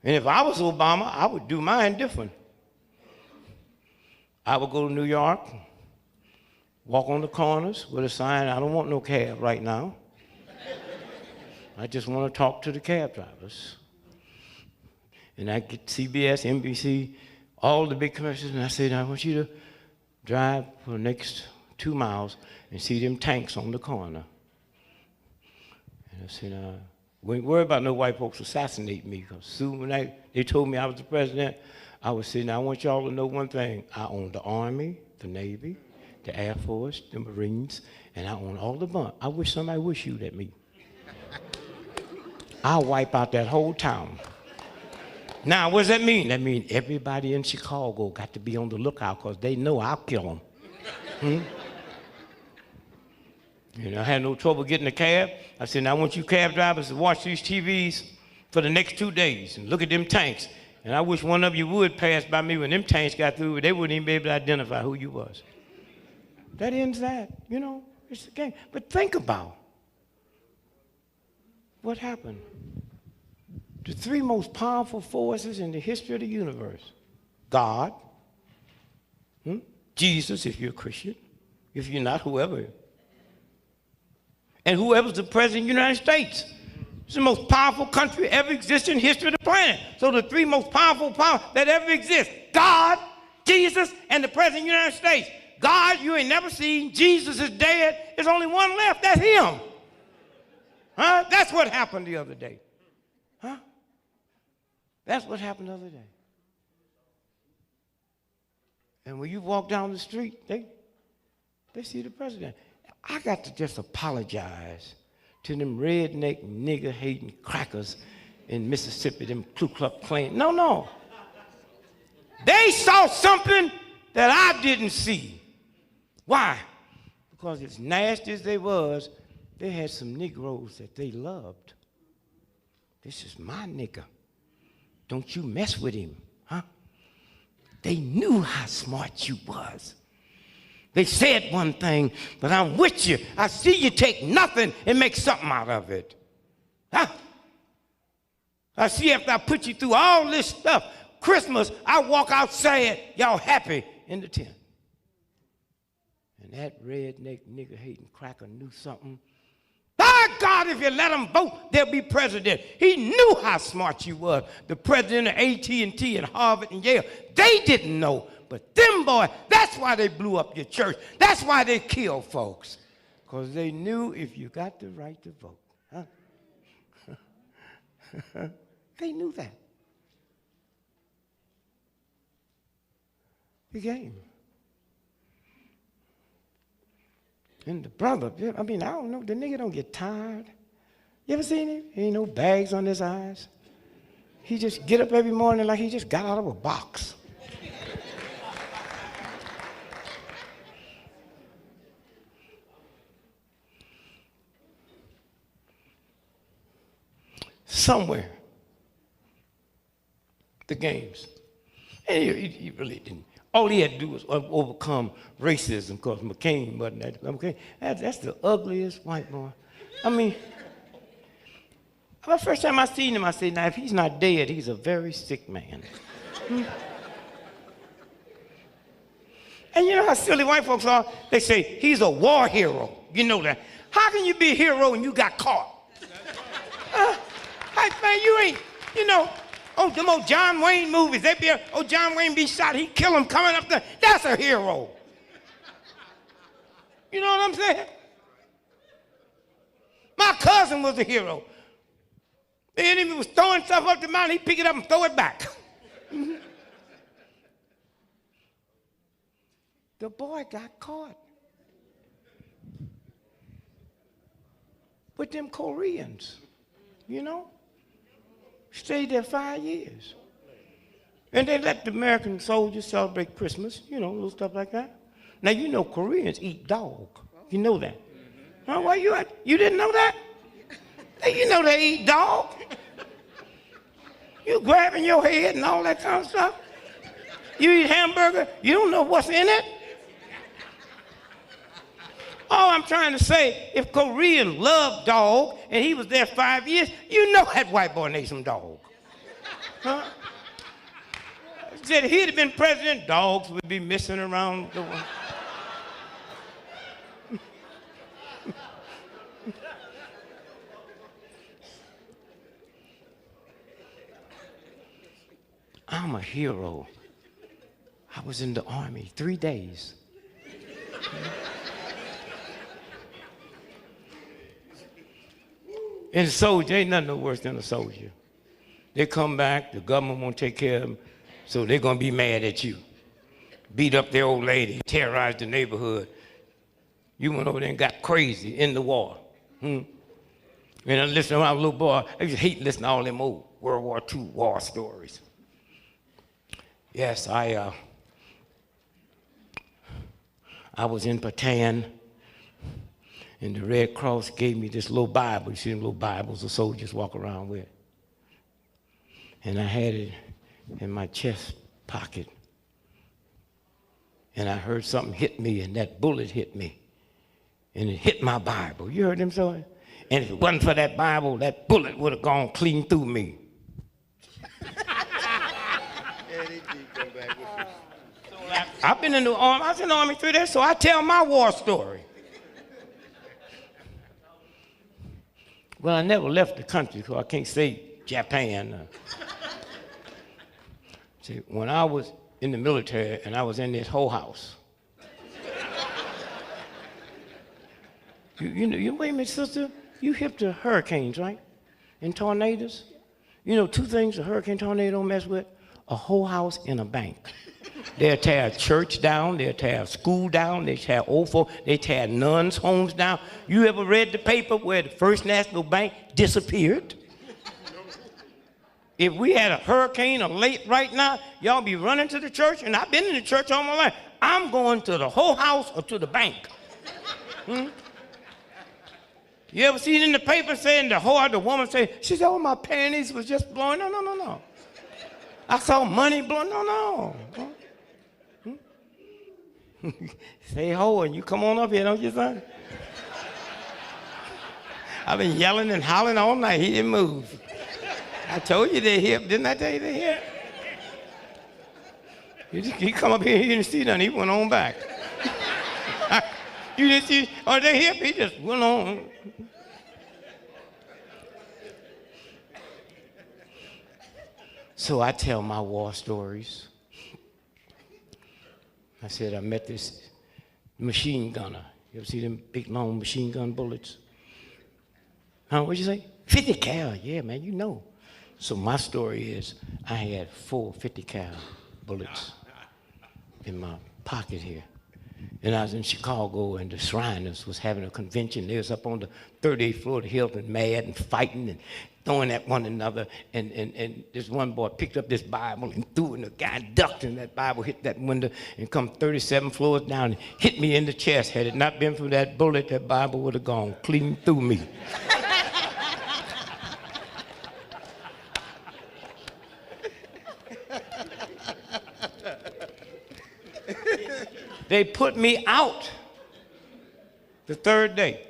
if I was Obama, I would do mine different. I would go to New York, walk on the corners with a sign, I don't want no cab right now. I just want to talk to the cab drivers. And I get CBS, NBC, all the big commercials, and I said, I want you to drive for the next 2 miles and see them tanks on the corner. And I said, we ain't worried about no white folks assassinating me, because soon when they told me I was the president, I was saying, I want y'all to know one thing. I own the Army, the Navy, the Air Force, the Marines, and I own all the bunk. I wish somebody would shoot at me. I'll wipe out that whole town. Now, what does that mean? That means everybody in Chicago got to be on the lookout because they know I'll kill them. You know, I had no trouble getting a cab. I said, now I want you cab drivers to watch these TVs for the next 2 days and look at them tanks. And I wish one of you would pass by me when them tanks got through. They wouldn't even be able to identify who you was. That ends that. You know, it's a game. But think about what happened. The three most powerful forces in the history of the universe. God, Jesus, if you're a Christian, if you're not, whoever. And whoever's the president of the United States. It's the most powerful country ever existed in the history of the planet. So the three most powerful powers that ever exist, God, Jesus, and the president of the United States. God, you ain't never seen. Jesus is dead. There's only one left. That's him. Huh? That's what happened the other day. Huh? That's what happened the other day. And when you walk down the street, they see the president. I got to just apologize to them redneck, nigger-hating crackers in Mississippi, them Ku Klux Klan. No. They saw something that I didn't see. Why? Because as nasty as they was, they had some Negroes that they loved. This is my nigger. Don't you mess with him, huh? They knew how smart you was. They said one thing, but I'm with you. I see you take nothing and make something out of it. Huh? I see after I put you through all this stuff, Christmas, I walk out saying, y'all happy in the tent. And that redneck, nigger-hating cracker knew something. By God, if you let him vote, they'll be president. He knew how smart you was. The president of AT&T and Harvard and Yale, they didn't know. But them boys, that's why they blew up your church. That's why they killed folks. Because they knew if you got the right to vote. Huh? They knew that. The game. And the brother, I mean, I don't know, the nigga don't get tired. You ever seen him? He ain't no bags on his eyes. He just get up every morning like he just got out of a box. Somewhere, the games. And he really didn't. All he had to do was overcome racism because McCain wasn't that. Okay, that's the ugliest white boy. I mean, the first time I seen him, I said, now, if he's not dead, he's a very sick man. And you know how silly white folks are? They say, he's a war hero. You know that. How can you be a hero when you got caught? Man, you ain't, you know, them old John Wayne movies, they be, John Wayne be shot, he kill him coming up there. That's a hero. You know what I'm saying? My cousin was a hero. The enemy was throwing stuff up the mountain, he'd pick it up and throw it back. The boy got caught with them Koreans, you know? Stayed there 5 years. And they let the American soldiers celebrate Christmas, you know, little stuff like that. Now, you know Koreans eat dog. You know that. Huh? Why you didn't know that? Hey, you know they eat dog. You grabbing your head and all that kind of stuff. You eat hamburger, you don't know what's in it. All I'm trying to say, if Korean loved dog and he was there 5 years, you know that white boy ate some dog. Huh? Said if he'd have been president, dogs would be missing around the world. I'm a hero. I was in the army 3 days. And a soldier, ain't nothing no worse than a soldier. They come back, the government won't take care of them, so they're gonna be mad at you. Beat up their old lady, terrorize the neighborhood. You went over there and got crazy in the war. And I listened to my little boy, I used to hate listening to all them old World War II war stories. Yes, I was in Bataan, And the Red Cross gave me this little Bible. You see them little Bibles the soldiers walk around with. And I had it in my chest pocket. And I heard something hit me, and that bullet hit me. And it hit my Bible. You heard them say? And if it wasn't for that Bible, that bullet would have gone clean through me. I've been in the army. I was in the army 3 days, so I tell my war story. Well, I never left the country, so I can't say Japan. See, when I was in the military and I was in this whole house, you wait a minute, sister. You hip to hurricanes, right? And tornadoes. You know, 2 things a hurricane tornado don't mess with: a whole house and a bank. They'll tear a church down, they'll tear a school down, they tear old folk, they tear nuns' homes down. You ever read the paper where the First National Bank disappeared? If we had a hurricane or late right now, y'all be running to the church, and I've been in the church all my life. I'm going to the whole house or to the bank. You ever seen in the paper saying the woman say, she said, oh, my panties was just blowing? No. I saw money blowing. No. Say ho, and you come on up here, don't you, son? I've been yelling and hollering all night. He didn't move. I told you they're hip. Didn't I tell you they're hip? He come up here, he didn't see nothing. He went on back. You didn't see, oh, they're hip? He just went on. So I tell my war stories. I said I met this machine gunner. You ever see them big, long machine gun bullets? Huh, what'd you say? 50 cal, yeah, man, you know. So my story is I had 4 50 cal bullets in my pocket here. And I was in Chicago, and the Shriners was having a convention. They was up on the 38th floor of the Hilton, mad and fighting and throwing at one another. And this one boy picked up this Bible and threw it, and the guy ducked, and that Bible hit that window and come 37 floors down and hit me in the chest. Had it not been for that bullet, that Bible would have gone clean through me. They put me out the 3rd day.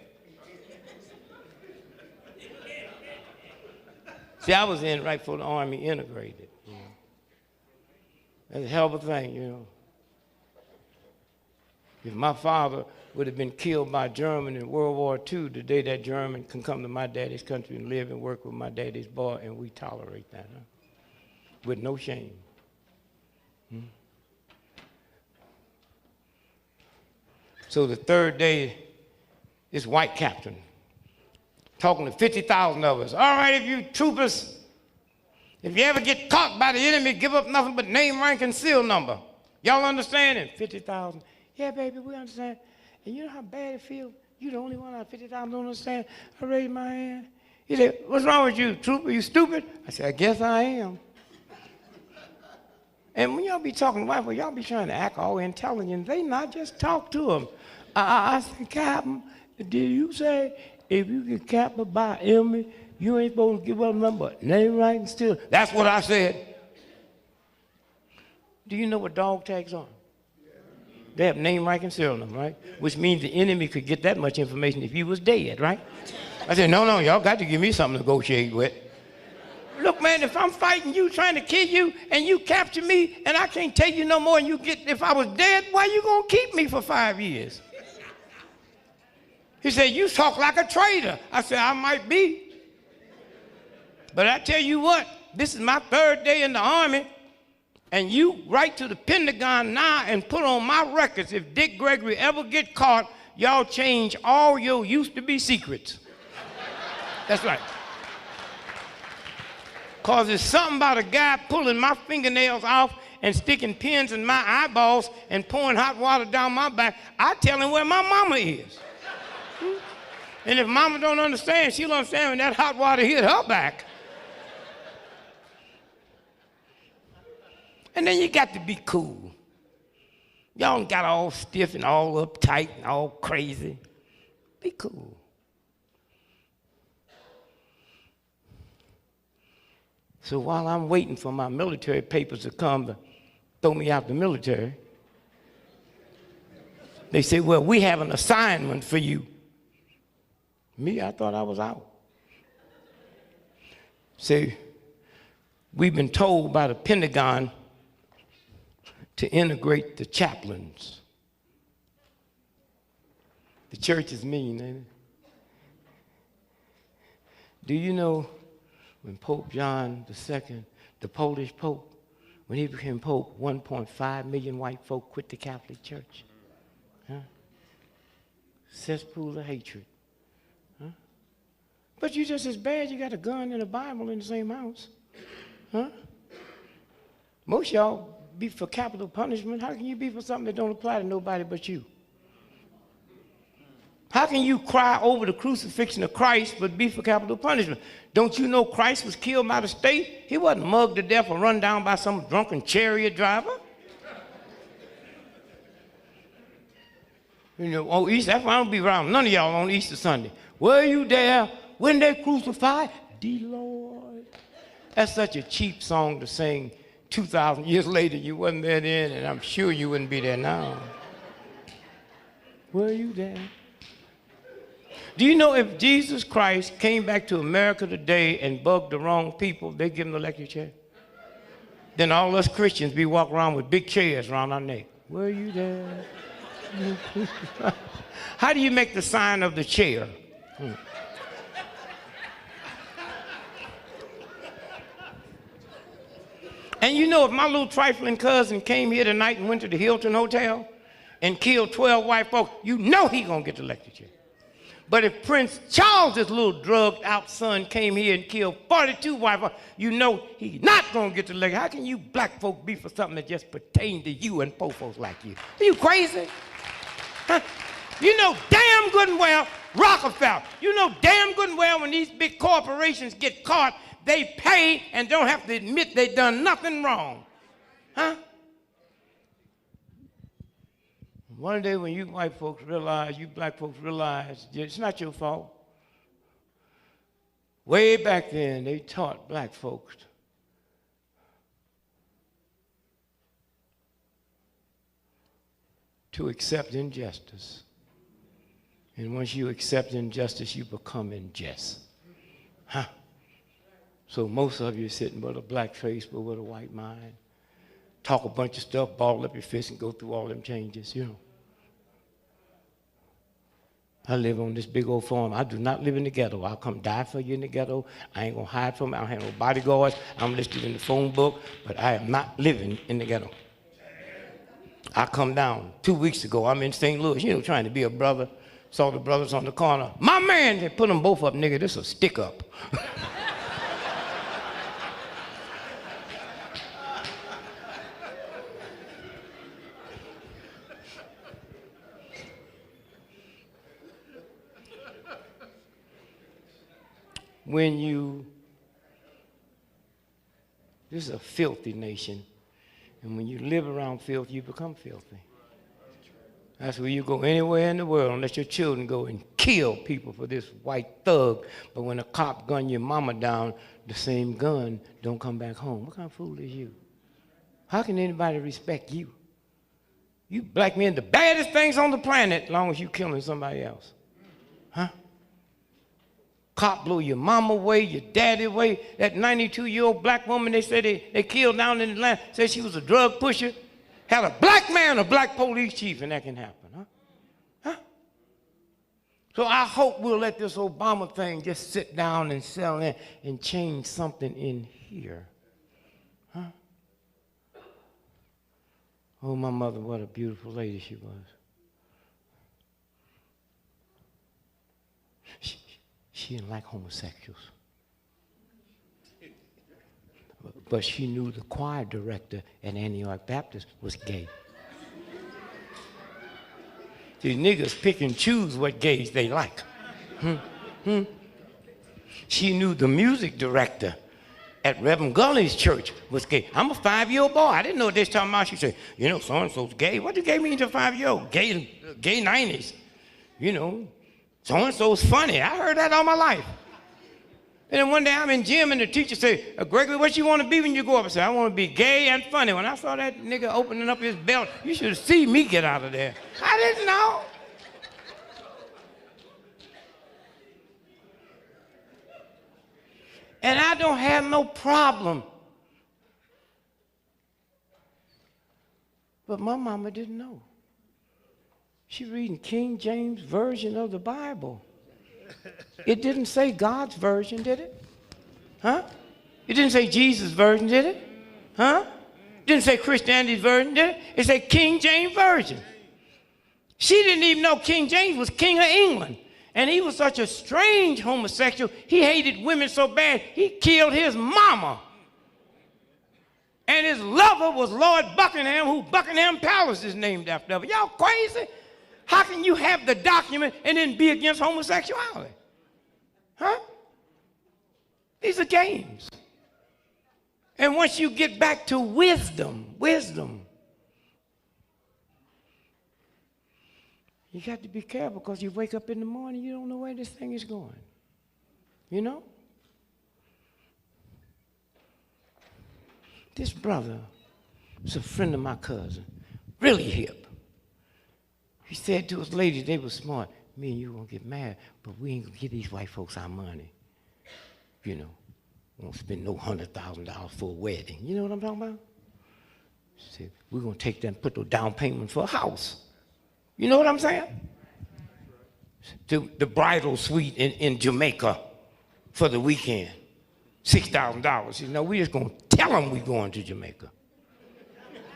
See, I was in right before the Army integrated. You know. That's a hell of a thing, you know. If my father would have been killed by a German in World War II, the day that German can come to my daddy's country and live and work with my daddy's boy, and we tolerate that, huh? With no shame. So the 3rd day, this white captain talking to 50,000 of us. All right, if you troopers, if you ever get caught by the enemy, give up nothing but name, rank, and seal number. Y'all understand it? 50,000. Yeah, baby, we understand. And you know how bad it feels? You the only one out of 50,000 don't understand. I raised my hand. He said, what's wrong with you, trooper? You stupid? I said, I guess I am. And when y'all be talking to white people, y'all be trying to act all intelligent. They not, just talk to them. I said, Captain, did you say if you get captured by enemy, you ain't supposed to give up nothing but name, right, and still? That's what I said. Do you know what dog tags are? They have name, rank, and serial number, right? Which means the enemy could get that much information if you was dead, right? I said, no, y'all got to give me something to negotiate with. Look, man, if I'm fighting you, trying to kill you, and you capture me, and I can't tell you no more, and you get, if I was dead, why you gonna keep me for 5 years? He said, you talk like a traitor. I said, I might be. But I tell you what, this is my 3rd day in the Army, and you write to the Pentagon now and put on my records, if Dick Gregory ever get caught, y'all change all your used-to-be secrets. That's right. Because there's something about a guy pulling my fingernails off and sticking pins in my eyeballs and pouring hot water down my back. I tell him where my mama is. And if mama don't understand, she'll understand when that hot water hit her back. And then you got to be cool. Y'all got all stiff and all uptight and all crazy. Be cool. So while I'm waiting for my military papers to come to throw me out the military, they say, well, we have an assignment for you. Me, I thought I was out. Say, we've been told by the Pentagon to integrate the chaplains. The church is mean, ain't it? Do you know when Pope John II, the Polish Pope, when he became Pope, 1.5 million white folk quit the Catholic Church? Huh? Cesspool of hatred. Huh? But you just as bad, you got a gun and a Bible in the same house. Huh? Most y'all be for capital punishment. How can you be for something that don't apply to nobody but you? How can you cry over the crucifixion of Christ but be for capital punishment? Don't you know Christ was killed by the state? He wasn't mugged to death or run down by some drunken chariot driver. You know, on Easter, that's why I don't be around none of y'all on Easter Sunday. Were you there when they crucified the Lord? That's such a cheap song to sing 2,000 years later. You wasn't there then, and I'm sure you wouldn't be there now. Were you there? Do you know if Jesus Christ came back to America today and bugged the wrong people, they'd give him the electric chair? Then all us Christians be walking around with big chairs around our neck. Were you there? How do you make the sign of the chair? And you know, if my little trifling cousin came here tonight and went to the Hilton Hotel and killed 12 white folks, you know he gonna get the electric chair. But if Prince Charles's little drugged out son came here and killed 42 white folks, you know he's not gonna get the electric. How can you black folk be for something that just pertains to you and poor folks like you? Are you crazy? Huh? You know damn good and well, Rockefeller, you know damn good and well when these big corporations get caught, they pay and don't have to admit they done nothing wrong. Huh? One day when you white folks realize, you black folks realize, it's not your fault. Way back then, they taught black folks to accept injustice. And once you accept injustice, you become unjust. Huh? So most of you are sitting with a black face but with a white mind. Talk a bunch of stuff, ball up your fist and go through all them changes, you know. I live on this big old farm. I do not live in the ghetto. I'll come die for you in the ghetto. I ain't gonna hide from it. I don't have no bodyguards. I'm listed in the phone book, but I am not living in the ghetto. I come down 2 weeks ago. I'm in St. Louis, you know, trying to be a brother. Saw the brothers on the corner. My man, they put them both up, nigga. This is a stick up. This is a filthy nation, and when you live around filth, you become filthy. That's where you go anywhere in the world and let your children go and kill people for this white thug, but when a cop gun your mama down, the same gun don't come back home. What kind of fool is you? How can anybody respect you? You black men, the baddest things on the planet, as long as you killing somebody else. Huh? Cop blew your mama away, your daddy away. That 92-year-old black woman they said they killed down in Atlanta, said she was a drug pusher. Had a black man, a black police chief, and that can happen, huh? Huh? So I hope we'll let this Obama thing just sit down and settle in and change something in here. Huh? Oh, my mother, what a beautiful lady she was. She didn't like homosexuals. But she knew the choir director at Antioch Baptist was gay. These niggas pick and choose what gays they like. She knew the music director at Reverend Gully's church was gay. I'm a 5-year-old boy. I didn't know what they was talking about. She said, you know, so-and-so's gay. What do gay mean to a 5-year-old? Gay 90s. You know, So-and-so's funny. I heard that all my life. And then one day I'm in gym and the teacher said, Gregory, what you want to be when you grow up? I said, I want to be gay and funny. When I saw that nigga opening up his belt, you should have seen me get out of there. I didn't know. And I don't have no problem. But my mama didn't know. She reading King James Version of the Bible. It didn't say God's version, did it? Huh? It didn't say Jesus' version, did it? Huh? It didn't say Christianity's version, did it? It said King James Version. She didn't even know King James was King of England. And he was such a strange homosexual. He hated women so bad, he killed his mama. And his lover was Lord Buckingham, who Buckingham Palace is named after. Y'all crazy? How can you have the document and then be against homosexuality? Huh? These are games. And once you get back to wisdom, you got to be careful because you wake up in the morning, you don't know where this thing is going. You know? This brother was a friend of my cousin, really hip. He said to his lady, they were smart, me and you gonna get married, but we ain't gonna give these white folks our money. You know, we won't spend no $100,000 for a wedding. You know what I'm talking about? He said, we're gonna take that and put the down payment for a house. You know what I'm saying? The bridal suite in Jamaica for the weekend, $6,000. You know, we just gonna tell them we're going to Jamaica.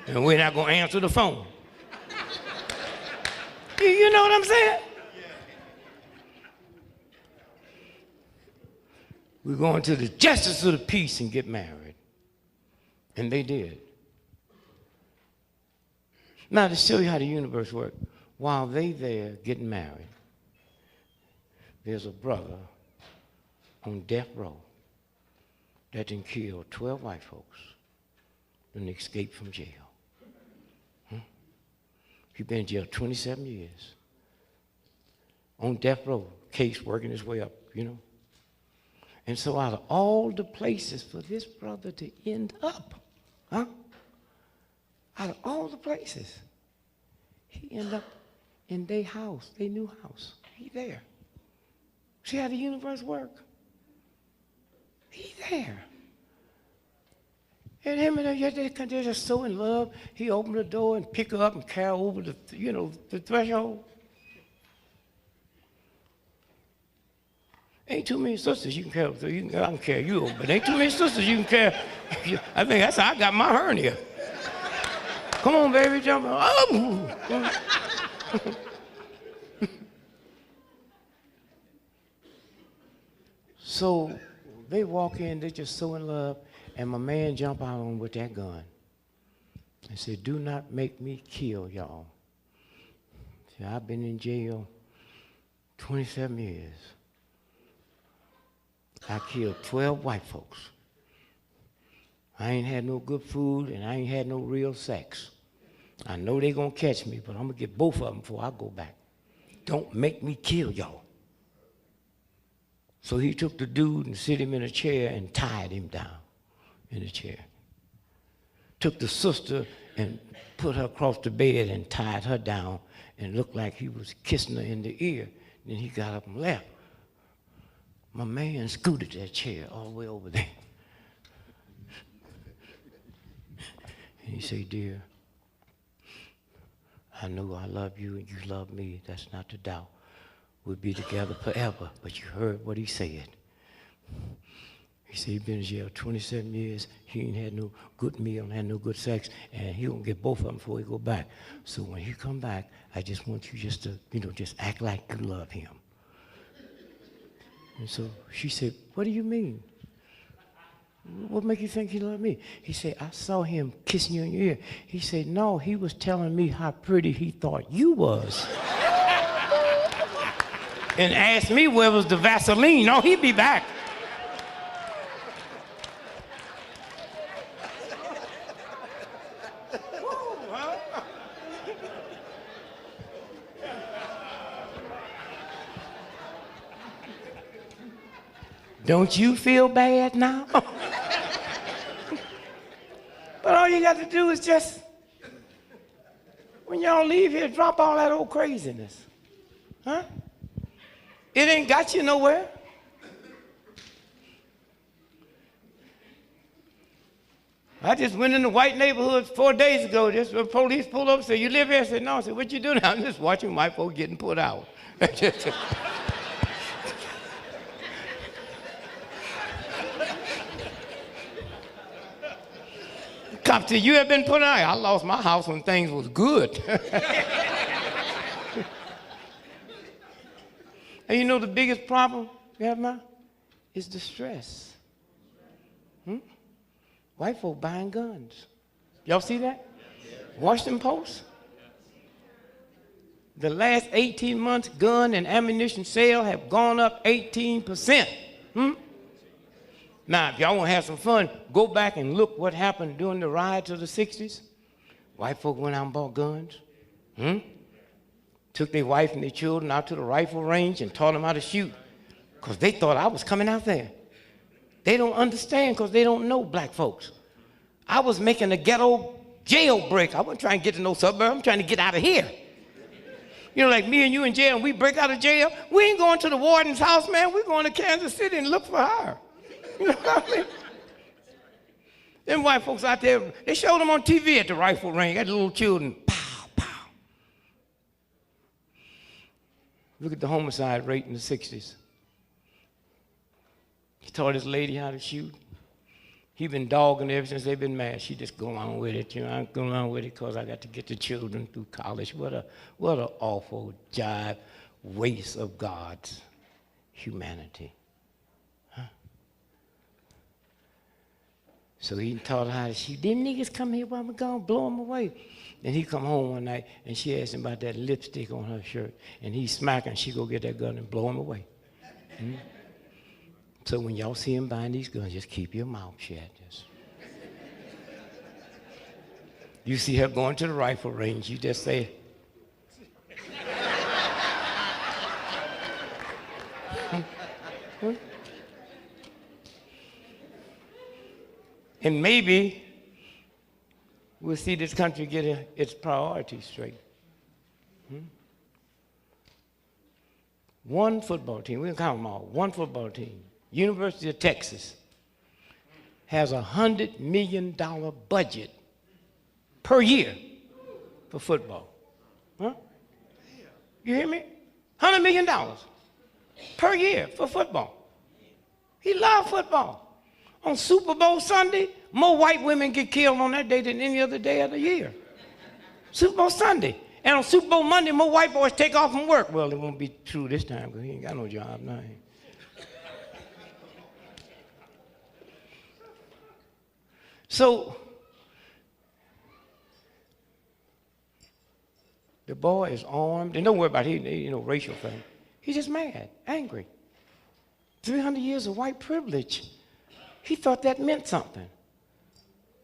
And we're not gonna answer the phone. You know what I'm saying? We're going to the justice of the peace and get married. And they did. Now, to show you how the universe works, while they there getting married, there's a brother on death row that done killed 12 white folks and escaped from jail. He's been in jail 27 years. On death row, case working his way up, you know. And so out of all the places for this brother to end up, out of all the places, he ended up in their house, their new house. He there. See how the universe works? He there. And him and her, they're just so in love. He opened the door and pick her up and carry her over the, the threshold. Ain't too many sisters you can carry. So I can carry you over, but ain't too many sisters you can carry. I think that's how I got my hernia. Come on, baby, jump. Oh. So they walk in, they're just so in love. And my man jumped out on him with that gun and said, do not make me kill y'all. See, I've been in jail 27 years. I killed 12 white folks. I ain't had no good food and I ain't had no real sex. I know they gonna catch me, but I'm gonna get both of them before I go back. Don't make me kill y'all. So he took the dude and sit him in a chair and tied him down in the chair. Took the sister and put her across the bed and tied her down and looked like he was kissing her in the ear. Then he got up and left. My man scooted that chair all the way over there. And he said, dear, I know I love you and you love me. That's not the doubt. We'll be together forever. But you heard what he said. He said he's been in jail 27 years. He ain't had no good meal, had no good sex, and he gonna get both of them before he go back. So when he come back, I just want you just to, just act like you love him. And so she said, what do you mean? What make you think he loved me? He said, I saw him kissing you in your ear. He said, no, he was telling me how pretty he thought you was. And asked me where was the Vaseline. No, he'd be back. Don't you feel bad now? But all you got to do is just, when y'all leave here, drop all that old craziness. Huh? It ain't got you nowhere. I just went in the white neighborhood 4 days ago. Just the police pulled up and said, "You live here?" I said, "No." I said, "What you doing?" "I'm just watching white folks getting put out." Cop said, "You have been put out." "I lost my house when things was good." And you know the biggest problem we have now is the stress. White folk buying guns. Y'all see that? Washington Post? The last 18 months, gun and ammunition sales have gone up 18%. Now, if y'all want to have some fun, go back and look what happened during the riots of the 60s. White folk went out and bought guns. Took their wife and their children out to the rifle range and taught them how to shoot because they thought I was coming out there. They don't understand because they don't know black folks. I was making a ghetto jailbreak. I wasn't trying to get to no suburb. I'm trying to get out of here. You know, like me and you in jail, and we break out of jail, we ain't going to the warden's house, man. We're going to Kansas City and look for her. You know what I mean? Them white folks out there, they showed them on TV at the rifle range, got the little children, pow, pow. Look at the homicide rate in the 60s. He taught his lady how to shoot. He been dogging ever since they've been married. She just go along with it. You know, I'm going along with it because I got to get the children through college. What an awful jive, waste of God's humanity. Huh? So he taught her how to shoot. Them niggas come here while we're gone, blow them away. And he come home one night, and she asked him about that lipstick on her shirt. And he smacking, she go get that gun and blow him away. So when y'all see him buying these guns, just keep your mouth shut. You see her going to the rifle range, you just say, And maybe we'll see this country get its priorities straight. One football team, we can count them all, one football team, University of Texas, has a $100 million budget per year for football. Huh? You hear me? $100 million per year for football. He loves football. On Super Bowl Sunday, more white women get killed on that day than any other day of the year. Super Bowl Sunday. And on Super Bowl Monday, more white boys take off from work. Well, it won't be true this time because he ain't got no job now. So, the boy is armed. And don't worry about it, you know, racial thing. He's just mad, angry. 300 years of white privilege. He thought that meant something.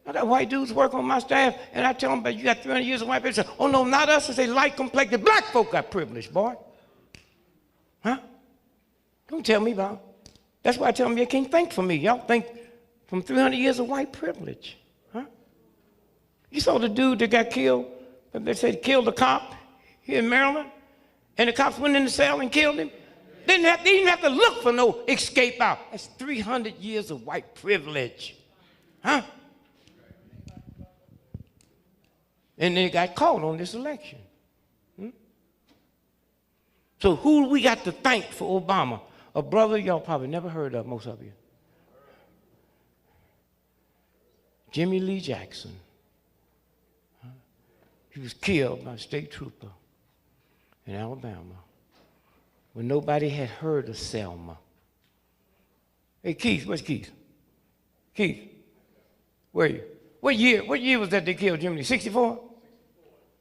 I got white dudes work on my staff, and I tell them, but you got 300 years of white privilege. Say, oh, no, not us. I say, light-complected black folk got privilege, boy. Huh? Don't tell me about it. That's why I tell them you can't think for me. Y'all think from 300 years of white privilege. Huh? You saw the dude that got killed, they said killed a cop here in Maryland, and the cops went in the cell and killed him. They didn't have to look for no escape out. That's 300 years of white privilege. Huh? And they got caught on this election. So who we got to thank for Obama? A brother y'all probably never heard of, most of you. Jimmy Lee Jackson. He was killed by a state trooper in Alabama when nobody had heard of Selma. Hey, Keith, where's Keith? Keith, where are you? What year was that they killed Jimmy Lee? 64?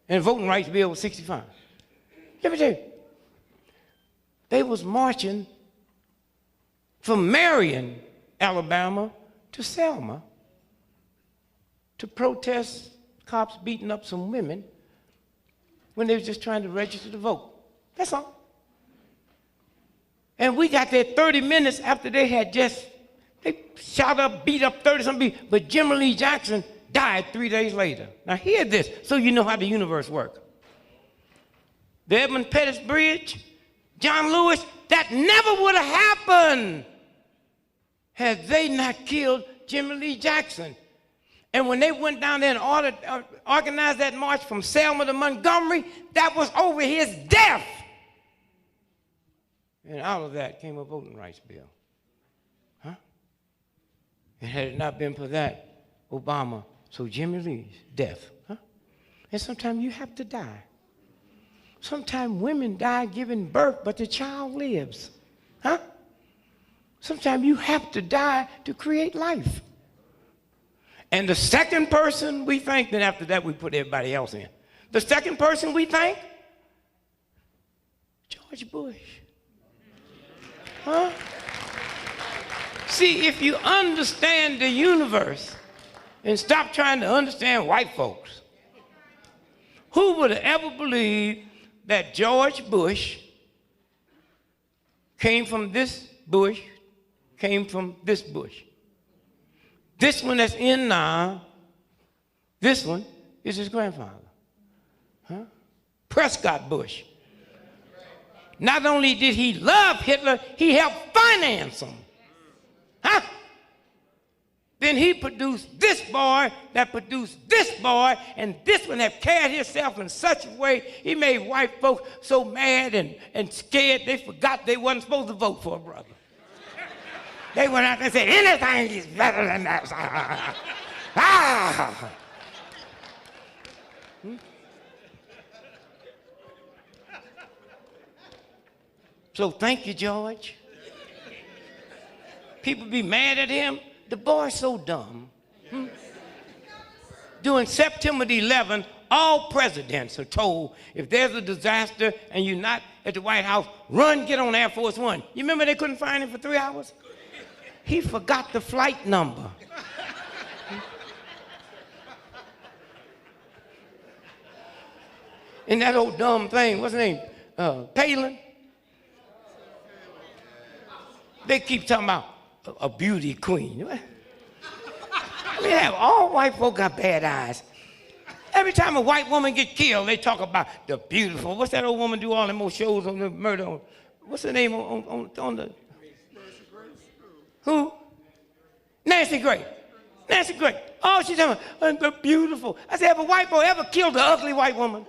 And the voting rights bill was 65. Let me tell you, they was marching from Marion, Alabama, to Selma to protest cops beating up some women when they was just trying to register to vote. That's all. And we got there 30 minutes after they shot up, beat up 30-something people. But Jim Lee Jackson died 3 days later. Now hear this, so you know how the universe works. The Edmund Pettus Bridge, John Lewis, that never would have happened had they not killed Jim Lee Jackson. And when they went down there and organized that march from Selma to Montgomery, that was over his death. And out of that came a voting rights bill. Huh? And had it not been for that, Obama, so Jimmy Lee's death. Huh? And sometimes you have to die. Sometimes women die giving birth, but the child lives. Huh? Sometimes you have to die to create life. And the second person we thank, then after that we put everybody else in. The second person we thank, George Bush. Huh? See, if you understand the universe and stop trying to understand white folks, who would have ever believed that George Bush came from this Bush, came from this Bush? This one that's in now, this one is his grandfather. Huh? Prescott Bush. Not only did he love Hitler, he helped finance him. Huh? Then he produced this boy that produced this boy, and this one that carried himself in such a way, he made white folks so mad and scared they forgot they wasn't supposed to vote for a brother. They went out there and said, anything is better than that. Ah. So thank you, George. People be mad at him. The boy's so dumb. During September the 11th, all presidents are told if there's a disaster and you're not at the White House, run, get on Air Force One. You remember they couldn't find him for 3 hours? He forgot the flight number. And that old dumb thing, what's his name? Palin. They keep talking about a beauty queen. I mean, all white folk got bad eyes. Every time a white woman get killed, they talk about the beautiful. What's that old woman do all them old shows on the murder? What's her name on the? Who? Nancy Gray. Nancy Gray. Oh, she's talking about the beautiful. I said, have a white boy ever killed an ugly white woman?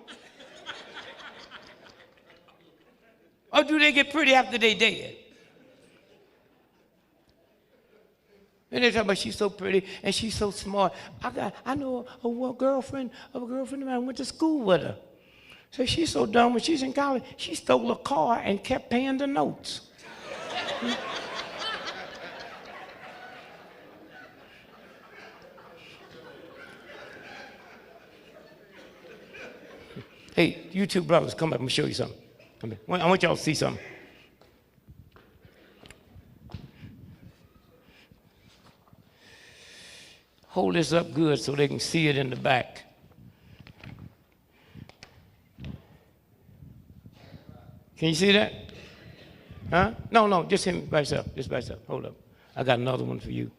Or do they get pretty after they dead? And they talk about she's so pretty and she's so smart. I know a girlfriend of mine went to school with her. So she's so dumb when she's in college, she stole a car and kept paying the notes. Hey, you two brothers, come up. I'm gonna show you something. Come here. I want y'all to see something. Hold this up good so they can see it in the back. Can you see that? Huh? No, just him by himself. Just by himself. Hold up. I got another one for you.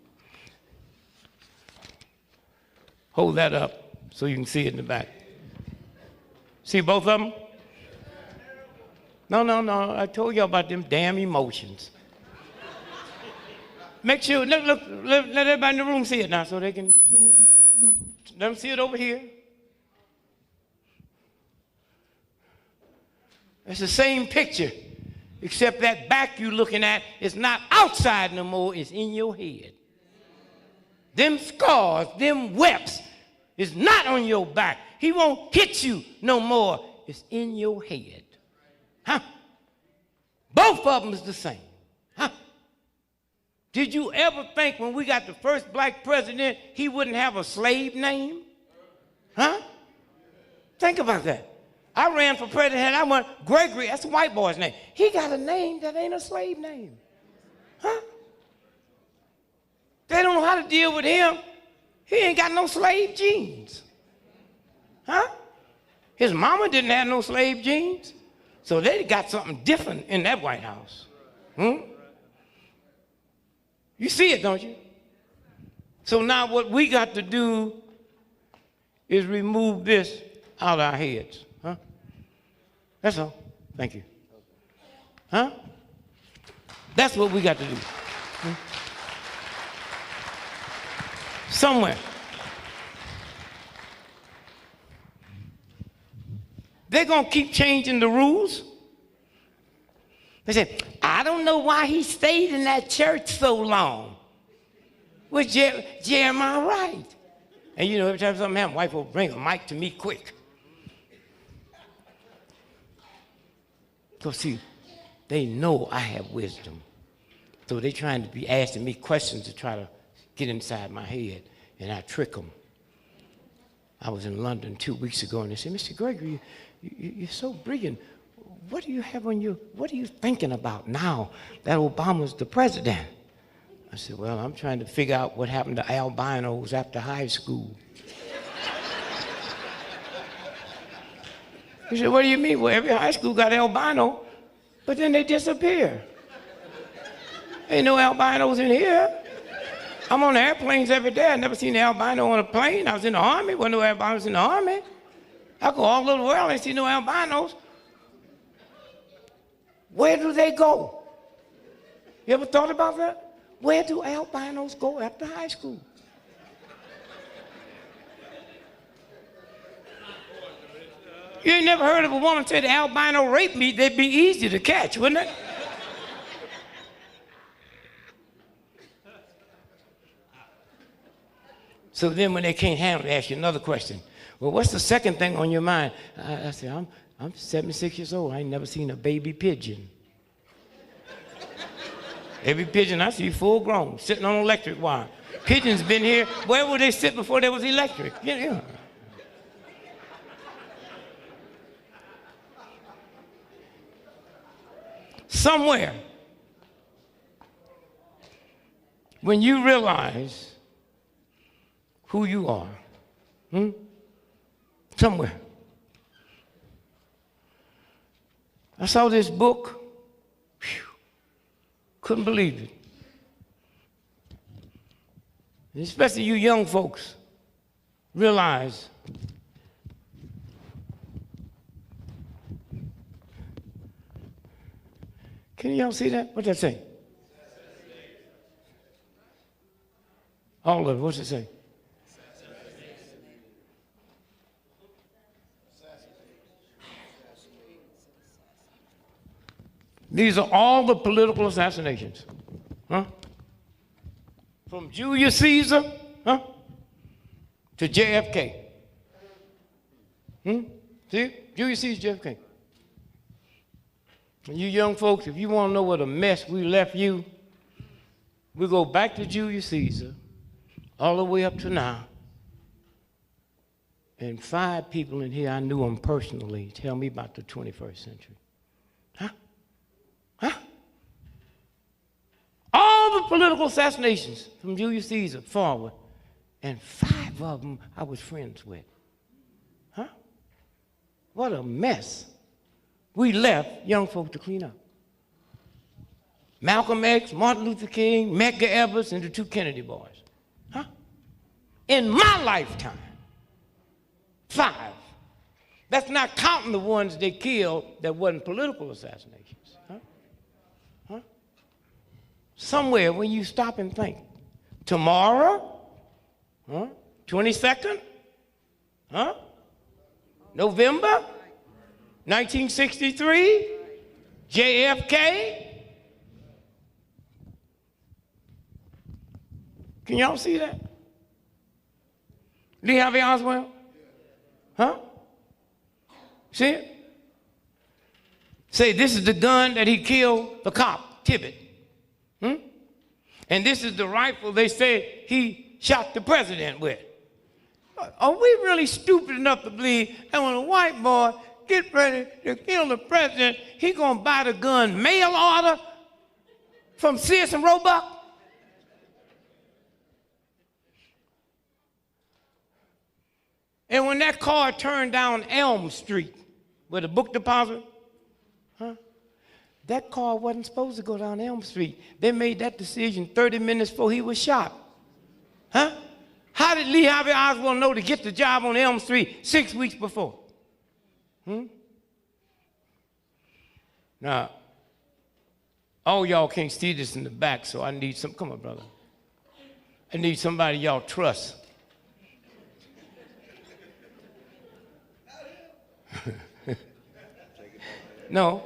Hold that up so you can see it in the back. See both of them? No. I told you about them damn emotions. Make sure, let everybody in the room see it now so they can, let them see it over here. It's the same picture, except that back you're looking at is not outside no more, it's in your head. Them scars, them webs is not on your back. He won't hit you no more. It's in your head. Huh? Both of them is the same. Huh? Did you ever think when we got the first black president, he wouldn't have a slave name? Huh? Think about that. I ran for president, I went, Gregory, that's a white boy's name. He got a name that ain't a slave name. Huh? They don't know how to deal with him. He ain't got no slave genes. Huh? His mama didn't have no slave genes. So they got something different in that White House. You see it, don't you? So now what we got to do is remove this out of our heads. Huh? That's all. Thank you. Huh? That's what we got to do. Somewhere. They're going to keep changing the rules. They say, I don't know why he stayed in that church so long. Was Jeremiah right? And you know, every time something happens, wife will bring a mic to me quick. So see, they know I have wisdom. So they're trying to be asking me questions to try to get inside my head, and I trick them. I was in London 2 weeks ago, and they said, Mr. Gregory, you're so brilliant. What do you have on you? What are you thinking about now that Obama's the president? I said, well, I'm trying to figure out what happened to albinos after high school. He said, what do you mean? Well, every high school got albino, but then they disappear. Ain't no albinos in here. I'm on airplanes every day. I never seen an albino on a plane. I was in the Army. Wasn't no albinos in the Army. I go all over the world. I ain't see no albinos. Where do they go? You ever thought about that? Where do albinos go after high school? You ain't never heard of a woman say the albino raped me, they'd be easy to catch, wouldn't it? So then when they can't handle it, they ask you another question. Well, what's the second thing on your mind? I said, I'm 76 years old. I ain't never seen a baby pigeon. Every pigeon I see full grown, sitting on electric wire. Pigeons been here. Where would they sit before there was electric? Yeah. Somewhere, when you realize who you are, somewhere. I saw this book. Couldn't believe it. And especially you young folks, realize can y'all see that? What's that say? All of it, what's it say? These are all the political assassinations. Huh? From Julius Caesar, to JFK. See? Julius Caesar, JFK. And you young folks, if you want to know what a mess we left you, we go back to Julius Caesar, all the way up to now. And 5 people in here, I knew them personally, tell me about the 21st century. All the political assassinations from Julius Caesar forward, and 5 of them I was friends with. What a mess we left young folk to clean up. Malcolm X, Martin Luther King, Medgar Evers, and the 2 Kennedy boys. In my lifetime, 5. That's not counting the ones they killed that wasn't political assassinations. Somewhere when you stop and think, tomorrow, 22nd, November, 1963, JFK. Can y'all see that? Lee Harvey Oswald? See it? Say, this is the gun that he killed the cop, Tibbet. And this is the rifle they say he shot the president with. Are we really stupid enough to believe that when a white boy get ready to kill the president, he gonna buy the gun mail order from Sears and Roebuck? And when that car turned down Elm Street with a book deposit, That car wasn't supposed to go down Elm Street. They made that decision 30 minutes before he was shot. Huh? How did Lee Harvey Oswald know to get the job on Elm Street 6 weeks before? Now, all y'all can't see this in the back, so I need some. Come on, brother. I need somebody y'all trust. No.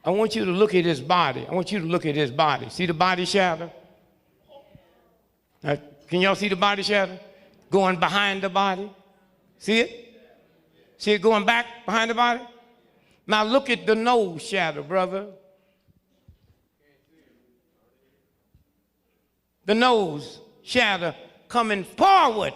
I want you to look at his body. I want you to look at his body. See the body shadow? Can y'all see the body shadow? Going behind the body? See it? See it going back behind the body? Now look at the nose shadow, brother. The nose shadow coming forward.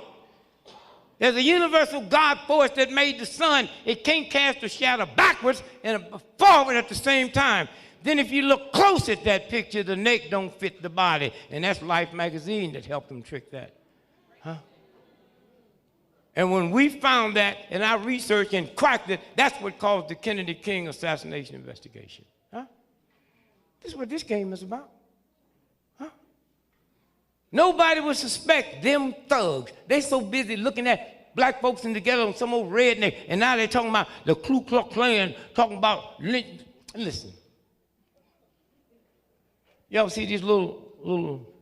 There's a universal God force that made the sun. It can't cast a shadow backwards and forward at the same time. Then if you look close at that picture, the neck don't fit the body. And that's Life magazine that helped them trick that. Huh? And when we found that in our research and cracked it, that's what caused the Kennedy King assassination investigation. Huh? This is what this game is about. Huh? Nobody would suspect them thugs. They so busy looking at black folks in together on some old redneck, and now they're talking about the Ku Klux Klan, talking about lynch. Listen. Y'all see these little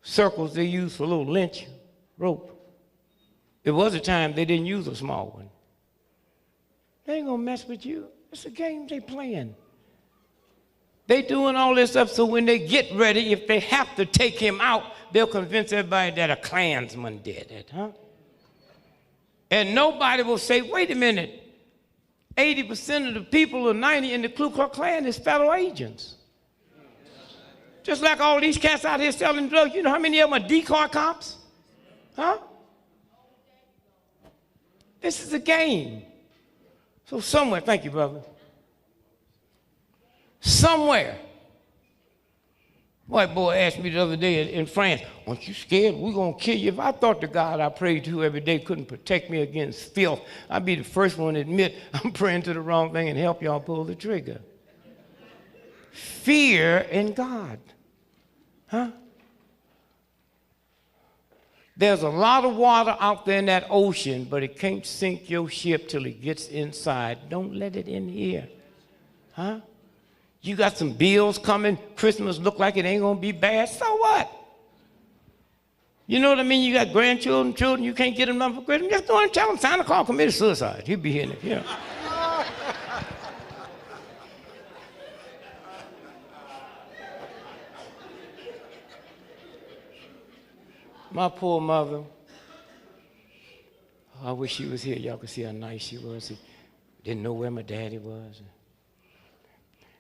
circles they use for little lynch rope? There was a time they didn't use a small one. They ain't gonna mess with you. It's a game they playing. They doing all this stuff so when they get ready, if they have to take him out, they'll convince everybody that a Klansman did it, huh? And nobody will say, wait a minute, 80% of the people or 90% in the Ku Klux Klan is federal agents. Just like all these cats out here selling drugs, you know how many of them are decoy cops? Huh? This is a game. So somewhere, thank you, brother. Somewhere. White boy asked me the other day in France, aren't you scared? We're going to kill you. If I thought the God I prayed to every day couldn't protect me against filth, I'd be the first one to admit I'm praying to the wrong thing and help y'all pull the trigger. Fear in God. Huh? There's a lot of water out there in that ocean, but it can't sink your ship till it gets inside. Don't let it in here. Huh? You got some bills coming. Christmas look like it ain't going to be bad. So what? You know what I mean? You got grandchildren, children, you can't get them nothing for Christmas. Just go and tell them Santa Claus committed suicide. He'll be here in it. Yeah. My poor mother, I wish she was here. Y'all could see how nice she was. She didn't know where my daddy was.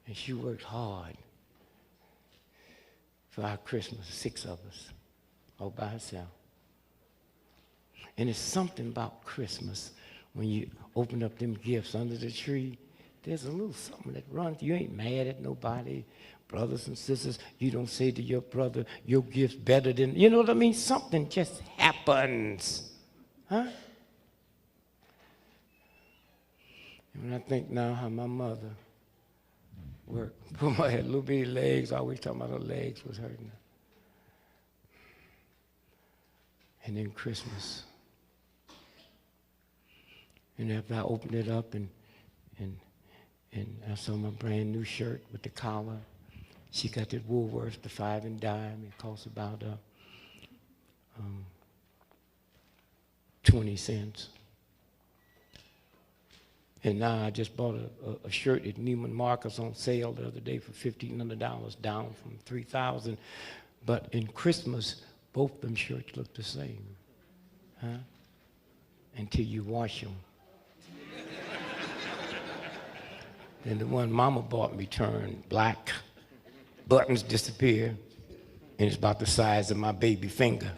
And she worked hard for our Christmas, 6 of us, all by herself. And it's something about Christmas when you open up them gifts under the tree. There's a little something that runs. You ain't mad at nobody. Brothers and sisters, you don't say to your brother, your gift's better than, you know what I mean? Something just happens. Huh? And when I think now how my mother worked, put my head, little bitty legs, always talking about her legs was hurting her. And then Christmas. And after I opened it up and I saw my brand new shirt with the collar. She got that Woolworths, the 5 and dime. It costs about 20 cents. And now I just bought a shirt at Neiman Marcus on sale the other day for $1,500, down from $3,000. But in Christmas, both them shirts look the same, huh? Until you wash them. Then the one Mama bought me turned black. Buttons disappear, and it's about the size of my baby finger.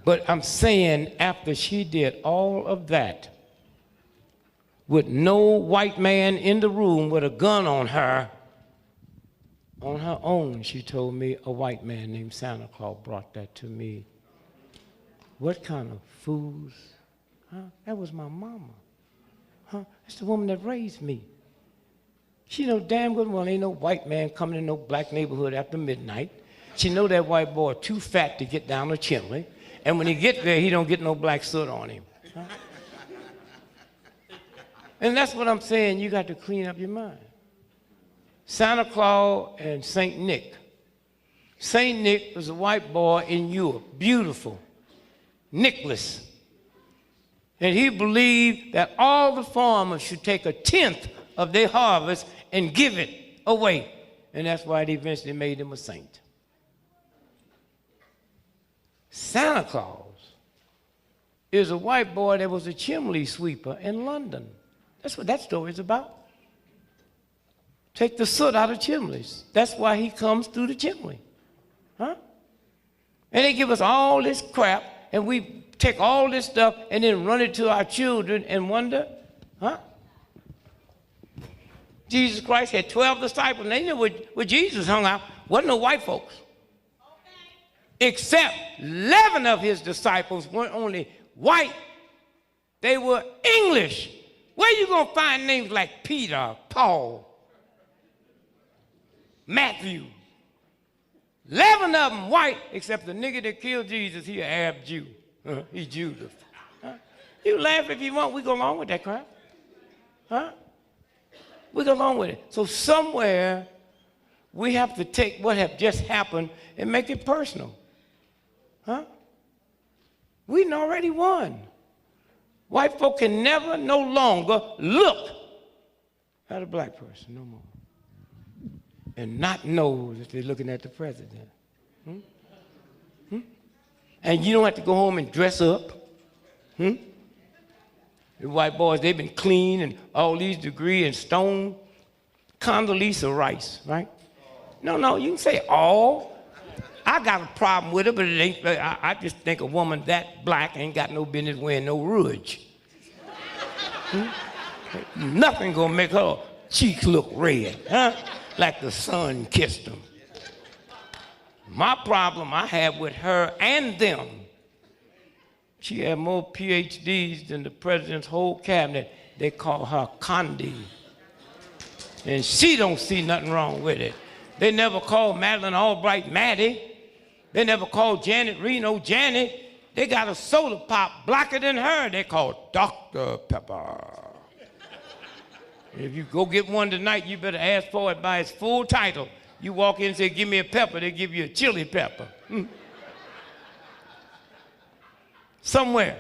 But I'm saying after she did all of that, with no white man in the room with a gun on her own, she told me a white man named Santa Claus brought that to me. What kind of fools? Huh? That was my mama. Huh? That's the woman that raised me. She know damn good well ain't no white man coming in no black neighborhood after midnight. She know that white boy too fat to get down the chimney. And when he get there, he don't get no black soot on him. Huh? And that's what I'm saying. You got to clean up your mind. Santa Claus and St. Nick. St. Nick was a white boy in Europe, beautiful, Nicholas. And he believed that all the farmers should take 1/10 of their harvest and give it away. And that's why they eventually made him a saint. Santa Claus is a white boy that was a chimney sweeper in London. That's what that story is about. Take the soot out of chimneys. That's why he comes through the chimney. Huh? And they give us all this crap, and we take all this stuff and then run it to our children and wonder, huh? Jesus Christ had 12 disciples, and they knew where Jesus hung out. Wasn't no white folks. Okay. Except 11 of his disciples weren't only white, they were English. Where you gonna find names like Peter, Paul, Matthew? 11 of them white, except the nigga that killed Jesus, he an Arab Jew. He Judas. Huh? You laugh if you want, we go along with that crap. Huh? We go along with it. So somewhere we have to take what have just happened and make it personal. Huh? We done already won. White folk can never no longer look at a black person no more and not know that they're looking at the president. Hmm? Hmm? And you don't have to go home and dress up. Hmm? The white boys, they've been clean and all these degrees and stone. Condoleezza Rice, right? No, you can say all. I got a problem with it, but it ain't. I just think a woman that black ain't got no business wearing no rouge. Hmm? Nothing gonna make her cheeks look red, huh? Like the sun kissed them. My problem I have with her and them, she had more PhDs than the president's whole cabinet. They call her Condi. And she don't see nothing wrong with it. They never called Madeleine Albright Maddie. They never called Janet Reno Janet. They got a soda pop blacker than her. They call Dr. Pepper. If you go get one tonight, you better ask for it by its full title. You walk in and say, give me a pepper, they give you a chili pepper. Somewhere.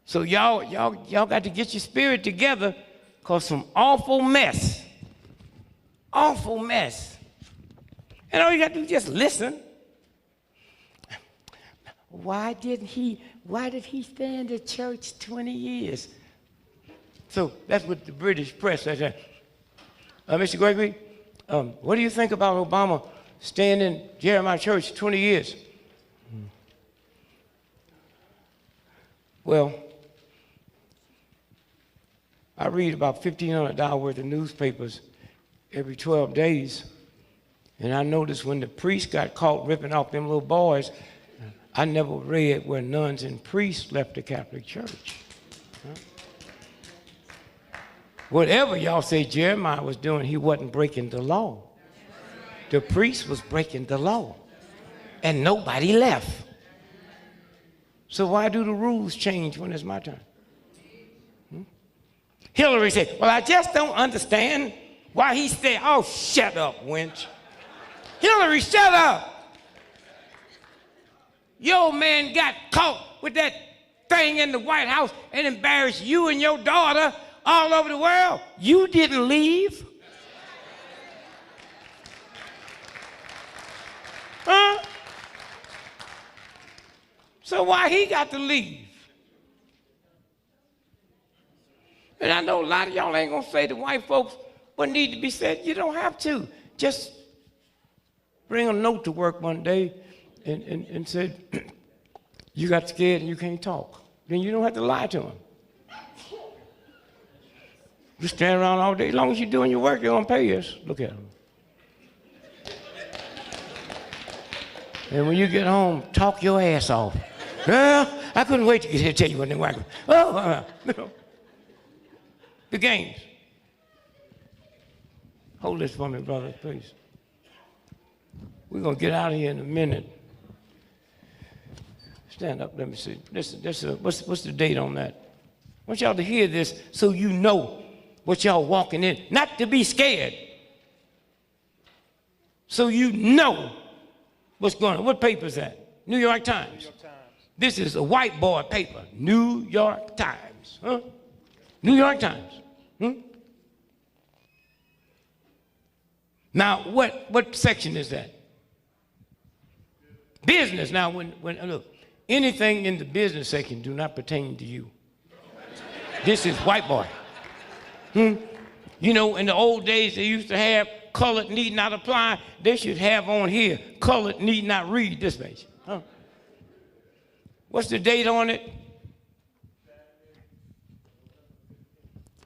So y'all got to get your spirit together, because some awful mess. And all you got to do is just listen. Why did he stay in the church 20 years? So that's what the British press says. Mr. Gregory, what do you think about Obama staying in Jeremiah Church 20 years? Well, I read about $1,500 worth of newspapers every 12 days. And I noticed when the priests got caught ripping off them little boys, I never read where nuns and priests left the Catholic Church. Huh? Whatever y'all say Jeremiah was doing, he wasn't breaking the law. The priest was breaking the law. And nobody left. So why do the rules change when it's my turn? Hillary said, well, I just don't understand why he stayed. Oh, shut up, wench. Hillary, shut up. Your old man got caught with that thing in the White House and embarrassed you and your daughter all over the world. You didn't leave. Huh? So why he got to leave? And I know a lot of y'all ain't gonna say to white folks what need to be said. You don't have to. Just bring a note to work one day and said, you got scared and you can't talk. Then you don't have to lie to them. You stand around all day. As long as you're doing your work, they're gonna pay us. Look at them. And when you get home, talk your ass off. Well, I couldn't wait to get here to tell you what they were. Oh, you know. The games. Hold this for me, brother, please. We're going to get out of here in a minute. Stand up, let me see. What's the date on that? I want y'all to hear this so you know what y'all walking in. Not to be scared. So you know what's going on. What paper is that? New York Times. New York Times. This is a whiteboard paper. New York Times. Huh? New York Times. Now, what section is that? Business. Now, when look, anything in the business section do not pertain to you. This is white boy. You know, in the old days, they used to have colored need not apply. They should have on here, colored need not read this page. Huh? What's the date on it?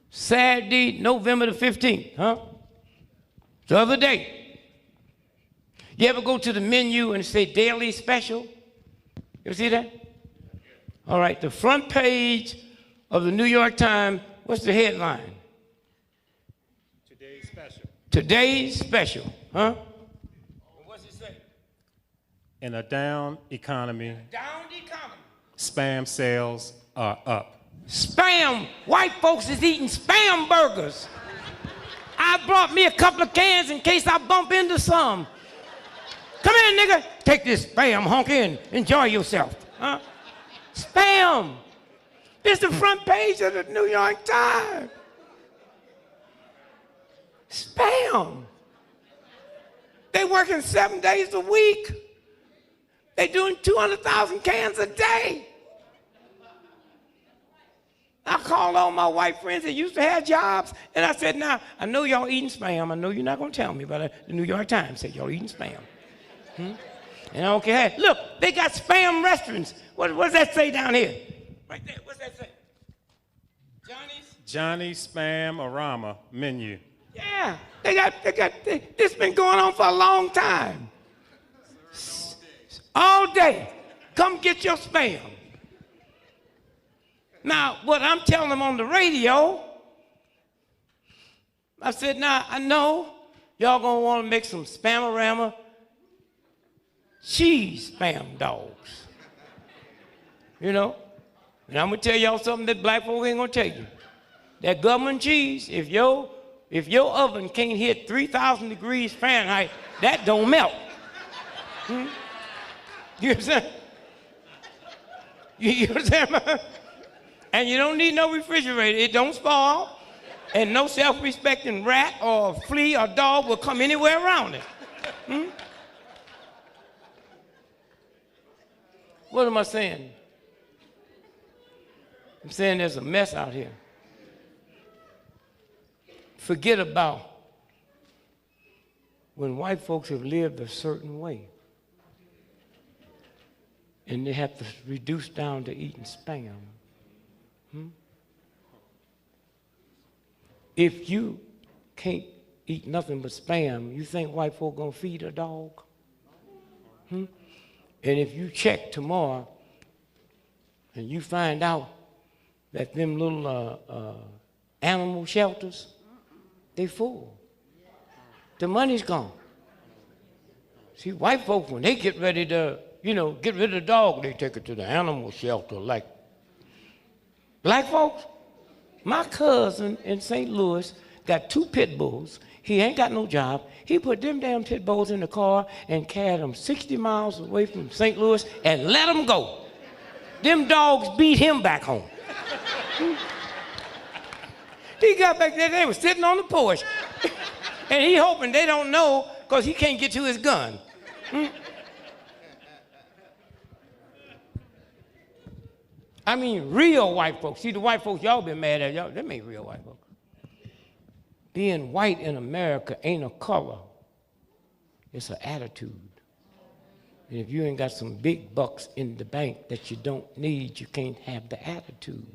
Saturday, November the 15th, huh? The other day. You ever go to the menu and say daily special? You ever see that? All right, the front page of the New York Times, what's the headline? Today's special. Today's special, huh? What's it say? In a down economy, Economy. spam sales are up. Spam. White folks is eating spam burgers. I brought me a couple of cans in case I bump into some. Come here, nigga. Take this spam, honk in. Enjoy yourself. Huh? Spam. This is the front page of the New York Times. Spam. They working 7 days a week. They doing 200,000 cans a day. I called all my white friends that used to have jobs, and I said, now, I know y'all eating spam. I know you're not going to tell me, but the New York Times said y'all eating spam. And I don't care. Look, they got spam restaurants. What does that say down here? Right there. What's that say? Johnny's Spam-orama menu. Yeah, this been going on for a long time. All day. Come get your spam. Now, what I'm telling them on the radio, I said, now, I know y'all gonna want to make some Spam-orama cheese spam dogs. You know? And I'm gonna tell y'all something that black folk ain't gonna tell you. That government cheese, if your oven can't hit 3,000 degrees Fahrenheit, that don't melt. You understand? You understand? And you don't need no refrigerator. It don't spoil. And no self-respecting rat or flea or dog will come anywhere around it. What am I saying? I'm saying there's a mess out here. Forget about when white folks have lived a certain way and they have to reduce down to eating spam. If you can't eat nothing but spam, you think white folk gonna feed a dog? And if you check tomorrow and you find out that them little animal shelters, they full. The money's gone. See, white folks, when they get ready to, get rid of the dog, they take it to the animal shelter. Like black folks, my cousin in St. Louis got 2 pit bulls. He ain't got no job. He put them damn pit bulls in the car and carried them 60 miles away from St. Louis and let them go. Them dogs beat him back home. He got back there, they were sitting on the porch. And he hoping they don't know because he can't get to his gun. I mean, real white folks. See, the white folks y'all been mad at, y'all, them ain't real white folks. Being white in America ain't a color. It's an attitude. And if you ain't got some big bucks in the bank that you don't need, you can't have the attitude.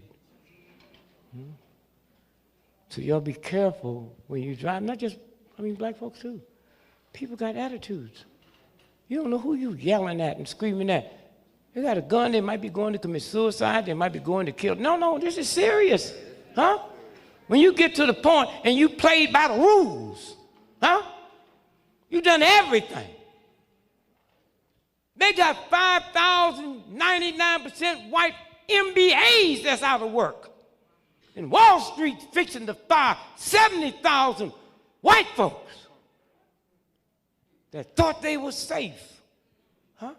So y'all be careful when you drive. Not just, black folks too. People got attitudes. You don't know who you yelling at and screaming at. They got a gun, they might be going to commit suicide, they might be going to kill. No, this is serious. Huh? When you get to the point and you played by the rules, huh? You done everything. They got 5,099% white MBAs that's out of work. And Wall Street fixing to fire 70,000 white folks that thought they were safe. Huh?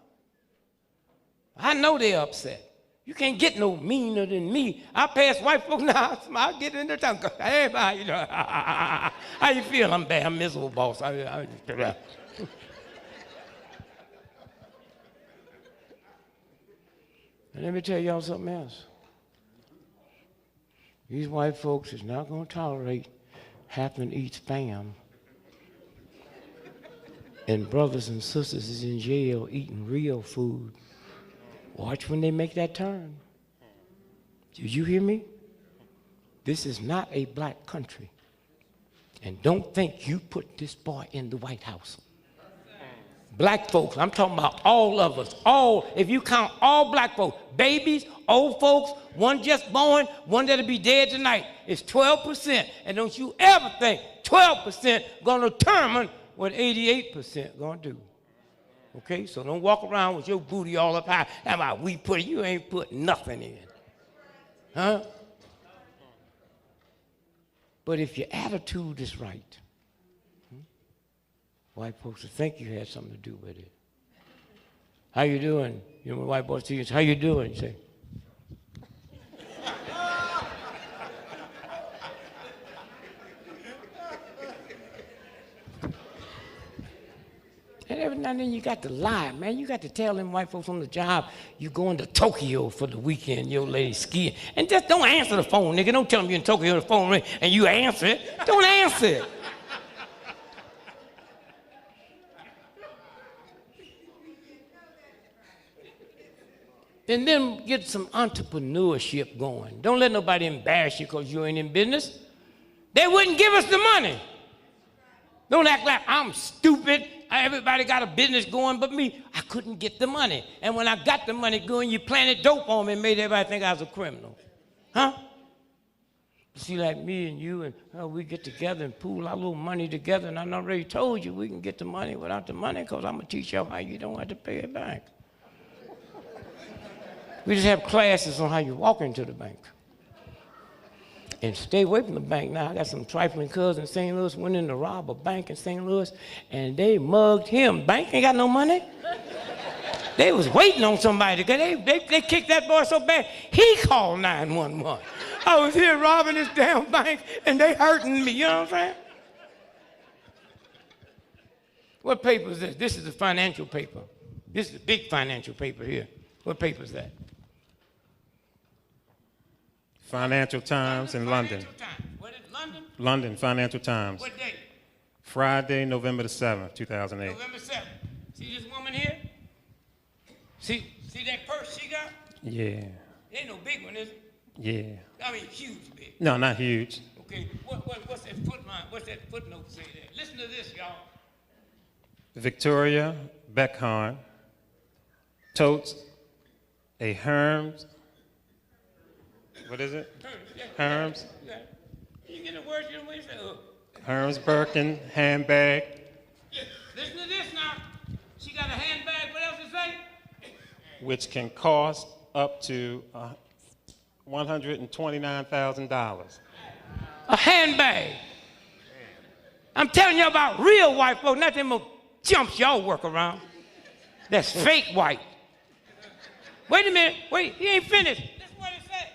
I know they're upset. You can't get no meaner than me. I pass white folks now, I get in the tongue. Hey, you know, how you feel? I'm bad, I'm miserable, boss. And let me tell y'all something else. These white folks is not going to tolerate having to eat Spam. And brothers and sisters is in jail eating real food. Watch when they make that turn. Did you hear me? This is not a black country. And don't think you put this boy in the White House. Black folks, I'm talking about all of us, all, if you count all black folks, babies, old folks, one just born, one that'll be dead tonight, it's 12%. And don't you ever think 12% gonna determine what 88% gonna do. Okay, so don't walk around with your booty all up high. How about we put it? You ain't put nothing in. Huh? But if your attitude is right, white folks will think you had something to do with it. How you doing? You know, when white boys see you, how you doing? You say, and every now and then you got to lie, man. You got to tell them white folks on the job you going to Tokyo for the weekend, your lady skiing. And just don't answer the phone, nigga. Don't tell them you're in Tokyo, the phone ring, and you answer it. Don't answer it. And then get some entrepreneurship going. Don't let nobody embarrass you because you ain't in business. They wouldn't give us the money. Don't act like I'm stupid. Everybody got a business going but me. I couldn't get the money. And when I got the money going, you planted dope on me and made everybody think I was a criminal. Huh? See, like me and you, and we get together and pool our little money together, and I already told you we can get the money without the money because I'm going to teach y'all how you don't have to pay it back. We just have classes on how you walk into the bank. And stay away from the bank now. I got some trifling cousins in St. Louis, went in to rob a bank in St. Louis, and they mugged him. Bank ain't got no money. They was waiting on somebody. They kicked that boy so bad, he called 911. I was here robbing this damn bank, and they hurting me, you know what I'm saying? What paper is this? This is a financial paper. This is a big financial paper here. What paper is that? Financial Times in London. Financial Times. What is London? London, Financial Times. What day? Friday, November the 7th, 2008. November 7th. See this woman here? See that purse she got? Yeah. Ain't no big one, is it? Yeah. I mean, huge big. No, not huge. Okay, what's that footnote? What's that footnote say there? Listen to this, y'all. Victoria Beckhorn totes a Hermes. What is it? Hermes. You get the words you don't say. Hermes Birkin handbag. Listen to this now. She got a handbag. What else it say? Which can cost up to $129,000. A handbag. I'm telling you about real white folks, not them chumps y'all work around. That's fake white. Wait a minute. Wait, he ain't finished. This is what it said.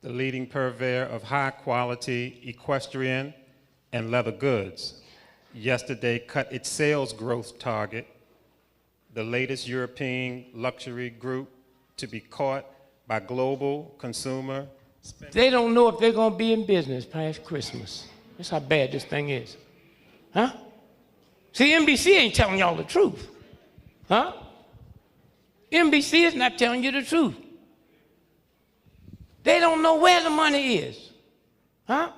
The leading purveyor of high-quality equestrian and leather goods, yesterday cut its sales growth target, the latest European luxury group to be caught by global consumer spending. They don't know if they're going to be in business past Christmas. That's how bad this thing is. Huh? See, NBC ain't telling y'all the truth. Huh? NBC is not telling you the truth. They don't know where the money is. Huh?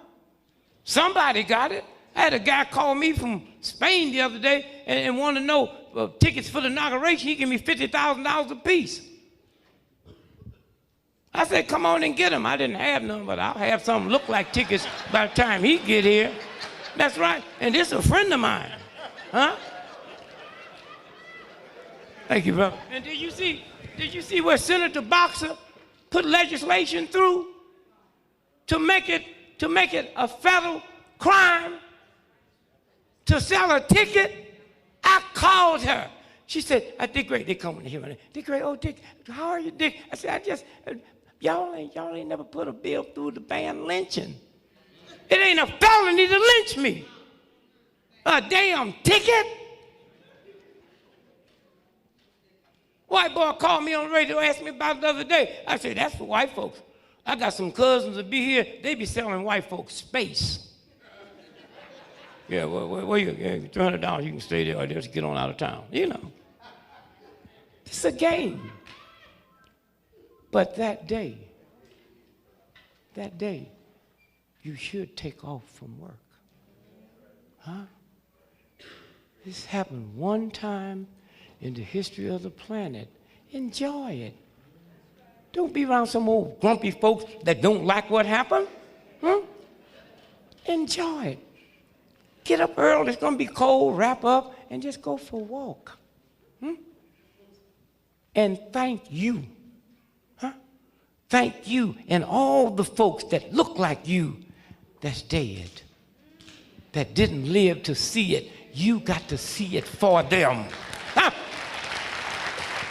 Somebody got it. I had a guy call me from Spain the other day and wanted to know tickets for the inauguration. He gave me $50,000 a piece. I said, come on and get them. I didn't have none, but I'll have some look like tickets by the time he get here. That's right. And this is a friend of mine. Huh? Thank you, brother. And did you see where Senator Boxer put legislation through to make it a federal crime to sell a ticket? I called her. She said, Dick Gregory, they come in here. Dick Gregory, oh, Dick, how are you, Dick? I said, y'all ain't never put a bill through to ban lynching. It ain't a felony to lynch me. A damn ticket? White boy called me on the radio, asked me about it the other day. I said, that's for white folks. I got some cousins that be here. They be selling white folks space. Yeah, well, you $300, you can stay there or just get on out of town. You know. It's a game. But that day, you should take off from work. Huh? This happened one time in the history of the planet. Enjoy it. Don't be around some old grumpy folks that don't like what happened. Huh? Enjoy it. Get up early, it's going to be cold, wrap up, and just go for a walk. And thank you. Huh? Thank you and all the folks that look like you that's dead, that didn't live to see it. You got to see it for them. Huh?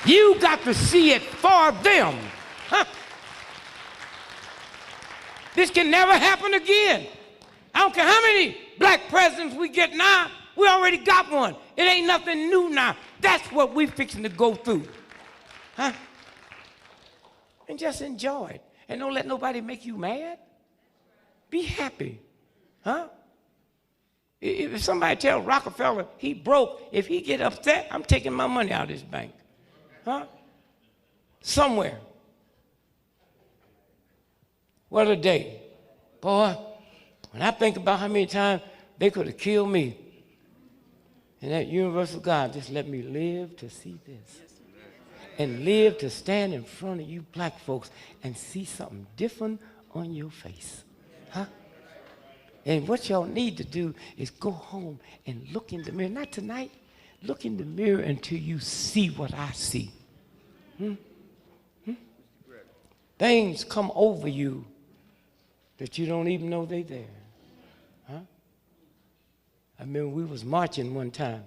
You got to see it for them. Huh? This can never happen again. I don't care how many black presidents we get now, we already got one. It ain't nothing new now. That's what we fixing to go through. Huh? And just enjoy it. And don't let nobody make you mad. Be happy. Huh? If somebody tells Rockefeller he broke, if he get upset, I'm taking my money out of his bank. Huh? Somewhere. What a day. Boy, when I think about how many times they could have killed me, and that universal God just let me live to see this. And live to stand in front of you black folks and see something different on your face. Huh? And what y'all need to do is go home and look in the mirror. Not tonight. Look in the mirror until you see what I see. Things come over you that you don't even know they're there. Huh? I remember we was marching one time,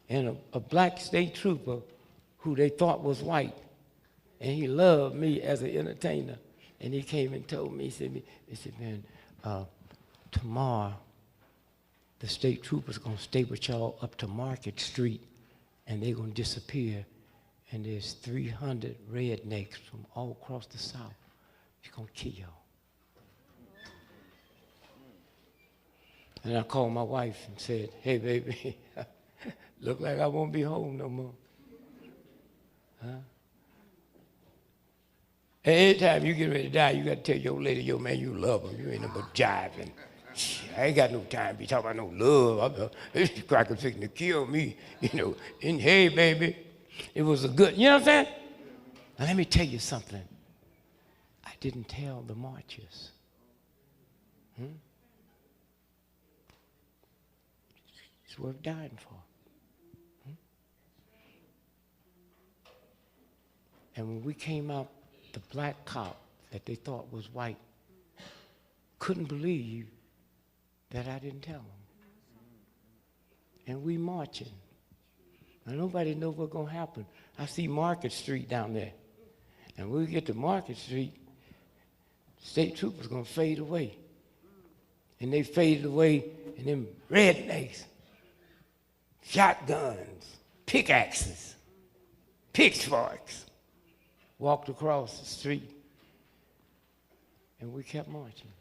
and a black state trooper who they thought was white, and he loved me as an entertainer, and he came and told me, he said, man, tomorrow the state troopers going to stay with y'all up to Market Street, and they're going to disappear, and there's 300 rednecks from all across the South. He's going to kill y'all. And I called my wife and said, hey, baby, look like I won't be home no more. Huh? Anytime you get ready to die, you got to tell your lady, yo, man, you love him. You ain't no but jiving. I ain't got no time to be talking about no love. This cracker fixing to kill me, you know. And hey, baby, it was a good, you know what I'm saying? Now, let me tell you something. I didn't tell the marchers. It's worth dying for. And when we came out, the black cop that they thought was white couldn't believe that I didn't tell him. And we marching. Now, nobody knows what's going to happen. I see Market Street down there. And when we get to Market Street, state troopers going to fade away. And they faded away, and them rednecks, shotguns, pickaxes, pitchforks, walked across the street. And we kept marching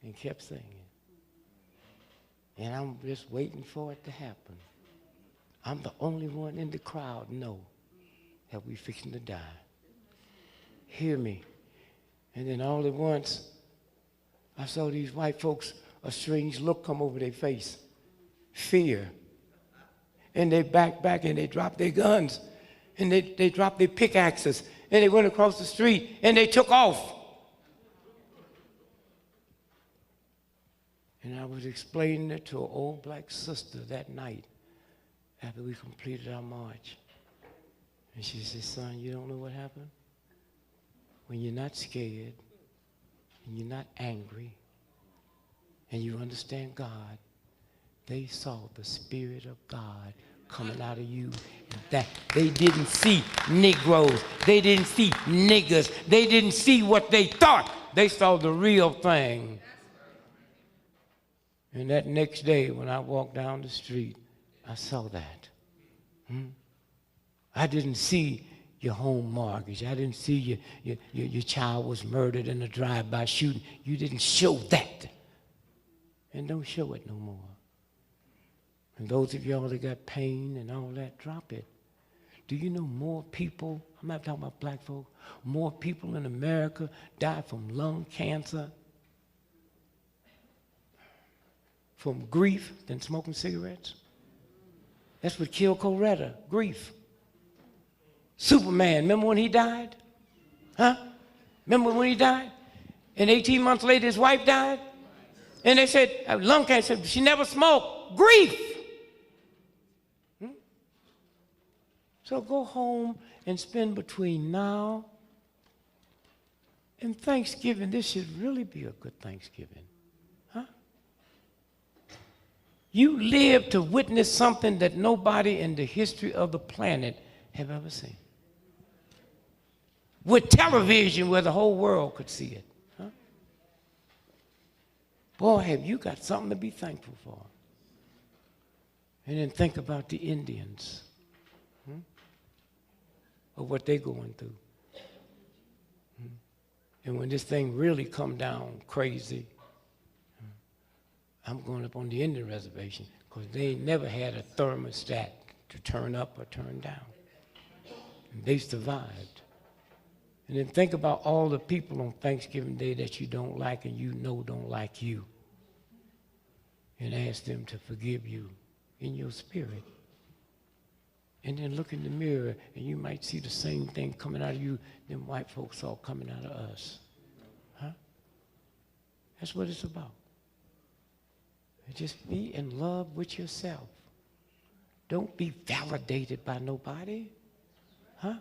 and kept singing. And I'm just waiting for it to happen. I'm the only one in the crowd know that we fixing to die. Hear me. And then all at once, I saw these white folks, a strange look come over their face. Fear. And they back and they dropped their guns and they dropped their pickaxes and they went across the street and they took off. And I was explaining it to an old black sister that night after we completed our march. And she said, son, you don't know what happened? When you're not scared and you're not angry and you understand God, they saw the Spirit of God coming out of you. That they didn't see Negroes. They didn't see niggers. They didn't see what they thought. They saw the real thing. And that next day when I walked down the street, I saw that. I didn't see your home mortgage. I didn't see your child was murdered in a drive-by shooting. You didn't show that. And don't show it no more. And those of y'all that got pain and all that, drop it. Do you know more people, I'm not talking about black folk, more people in America die from lung cancer, from grief, than smoking cigarettes? That's what killed Coretta, grief. Superman, remember when he died? Huh? Remember when he died? And 18 months later, his wife died? And they said, lung cancer, she never smoked. Grief. So go home and spend between now and Thanksgiving. This should really be a good Thanksgiving. Huh? You live to witness something that nobody in the history of the planet have ever seen. With television where the whole world could see it. Huh? Boy, have you got something to be thankful for. And then think about the Indians. Of what they're going through. And when this thing really come down crazy, I'm going up on the Indian reservation because they ain't never had a thermostat to turn up or turn down. And they survived. And then think about all the people on Thanksgiving Day that you don't like and you know don't like you. And ask them to forgive you in your spirit. And then look in the mirror, and you might see the same thing coming out of you them white folks saw coming out of us. Huh? That's what it's about. Just be in love with yourself. Don't be validated by nobody. Huh?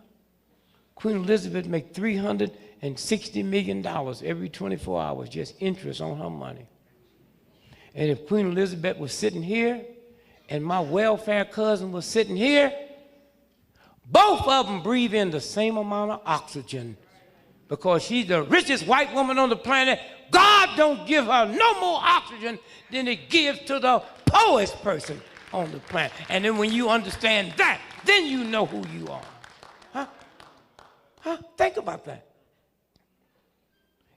Queen Elizabeth made $360 million every 24 hours, just interest on her money. And if Queen Elizabeth was sitting here, and my welfare cousin was sitting here, both of them breathe in the same amount of oxygen because she's the richest white woman on the planet. God don't give her no more oxygen than he gives to the poorest person on the planet. And then when you understand that, then you know who you are. Huh? Huh? Think about that.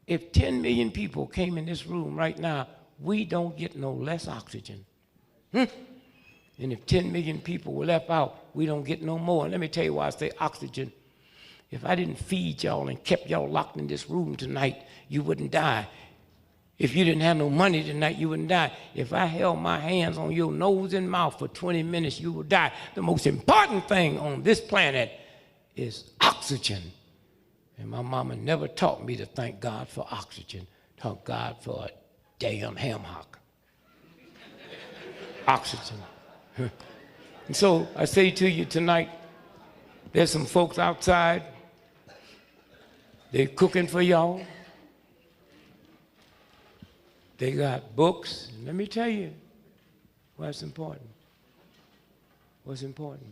If 10 million people came in this room right now, we don't get no less oxygen. And if 10 million people were left out, we don't get no more. And let me tell you why I say oxygen. If I didn't feed y'all and kept y'all locked in this room tonight, you wouldn't die. If you didn't have no money tonight, you wouldn't die. If I held my hands on your nose and mouth for 20 minutes, you would die. The most important thing on this planet is oxygen. And my mama never taught me to thank God for oxygen. Thank God for a damn ham hock. Oxygen. And so I say to you tonight, there's some folks outside. They're cooking for y'all. They got books. Let me tell you what's important. What's important.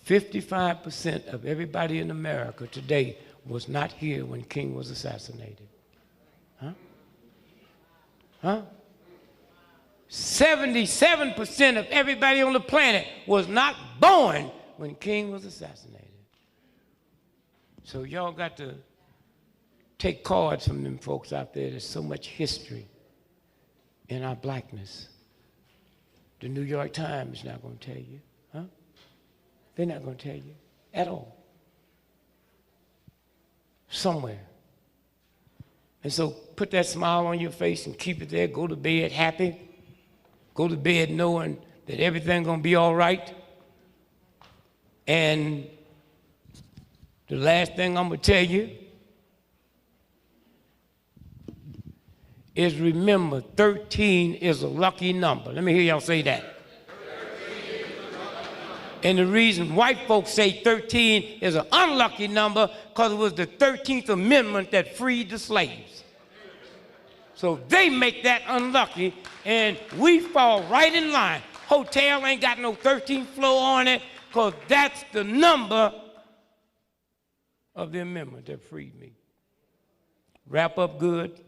55% of everybody in America today was not here when King was assassinated. Huh? Huh? 77% of everybody on the planet was not born when King was assassinated. So y'all got to take cards from them folks out there. There's so much history in our blackness. The New York Times is not going to tell you. Huh? They're not going to tell you at all. Somewhere. And so put that smile on your face and keep it there. Go to bed happy. go to bed knowing that everything's going to be all right. And the last thing I'm going to tell you is remember 13 is a lucky number. Let me hear y'all say that. And the reason white folks say 13 is an unlucky number because it was the 13th Amendment that freed the slaves. So they make that unlucky, and we fall right in line. Hotel ain't got no 13th floor on it because that's the number of the amendment that freed me. Wrap up good.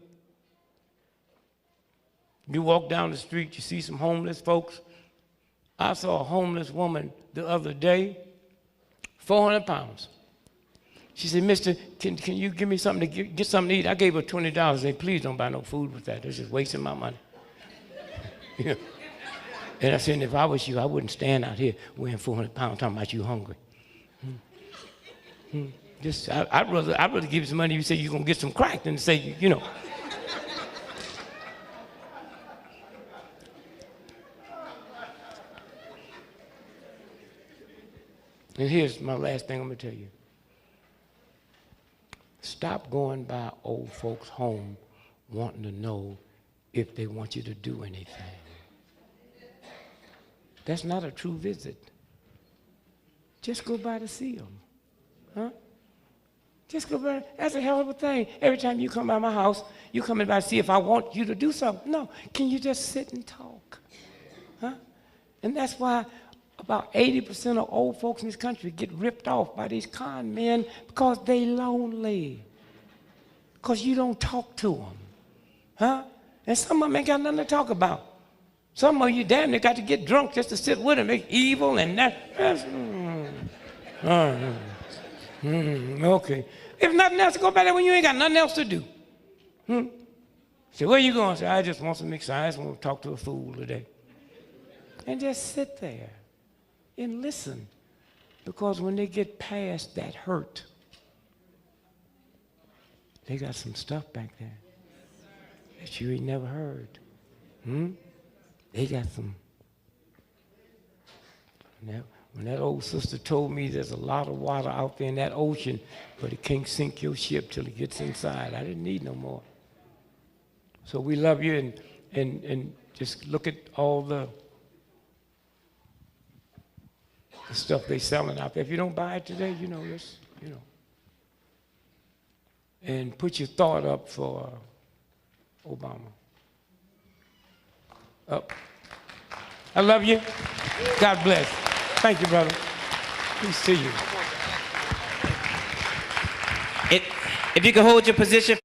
You walk down the street, you see some homeless folks. I saw a homeless woman the other day, 400 pounds. She said, mister, can you give me something to get something to eat? I gave her $20. I said, please don't buy no food with that. That's just wasting my money. Yeah. And I said, if I was you, I wouldn't stand out here weighing 400 pounds talking about you hungry. Just, I'd rather give you some money if you say you're going to get some crack than to say, you know. And here's my last thing I'm going to tell you. Stop going by old folks' home wanting to know if they want you to do anything. That's not a true visit. Just go by to see them. Huh? Just go by. That's a hell of a thing. Every time you come by my house, you come by to see if I want you to do something. No, can you just sit and talk? Huh? And that's why about 80% of old folks in this country get ripped off by these con men because they lonely. Because you don't talk to them. Huh? And some of them ain't got nothing to talk about. Some of you damn near got to get drunk just to sit with them. They're evil and that. Okay. If nothing else, go back there when you ain't got nothing else to do. So where you going? Say, I just want some exercise. I want to talk to a fool today. And just sit there and listen. Because when they get past that hurt, they got some stuff back there that you ain't never heard. They got some. When that old sister told me there's a lot of water out there in that ocean, but it can't sink your ship till it gets inside, I didn't need no more. So we love you, and just look at all the stuff they selling out there. If you don't buy it today, you know, just, you know. And put your thought up for Obama. Up. I love you. God bless. Thank you, brother. Peace to you. If you can hold your position.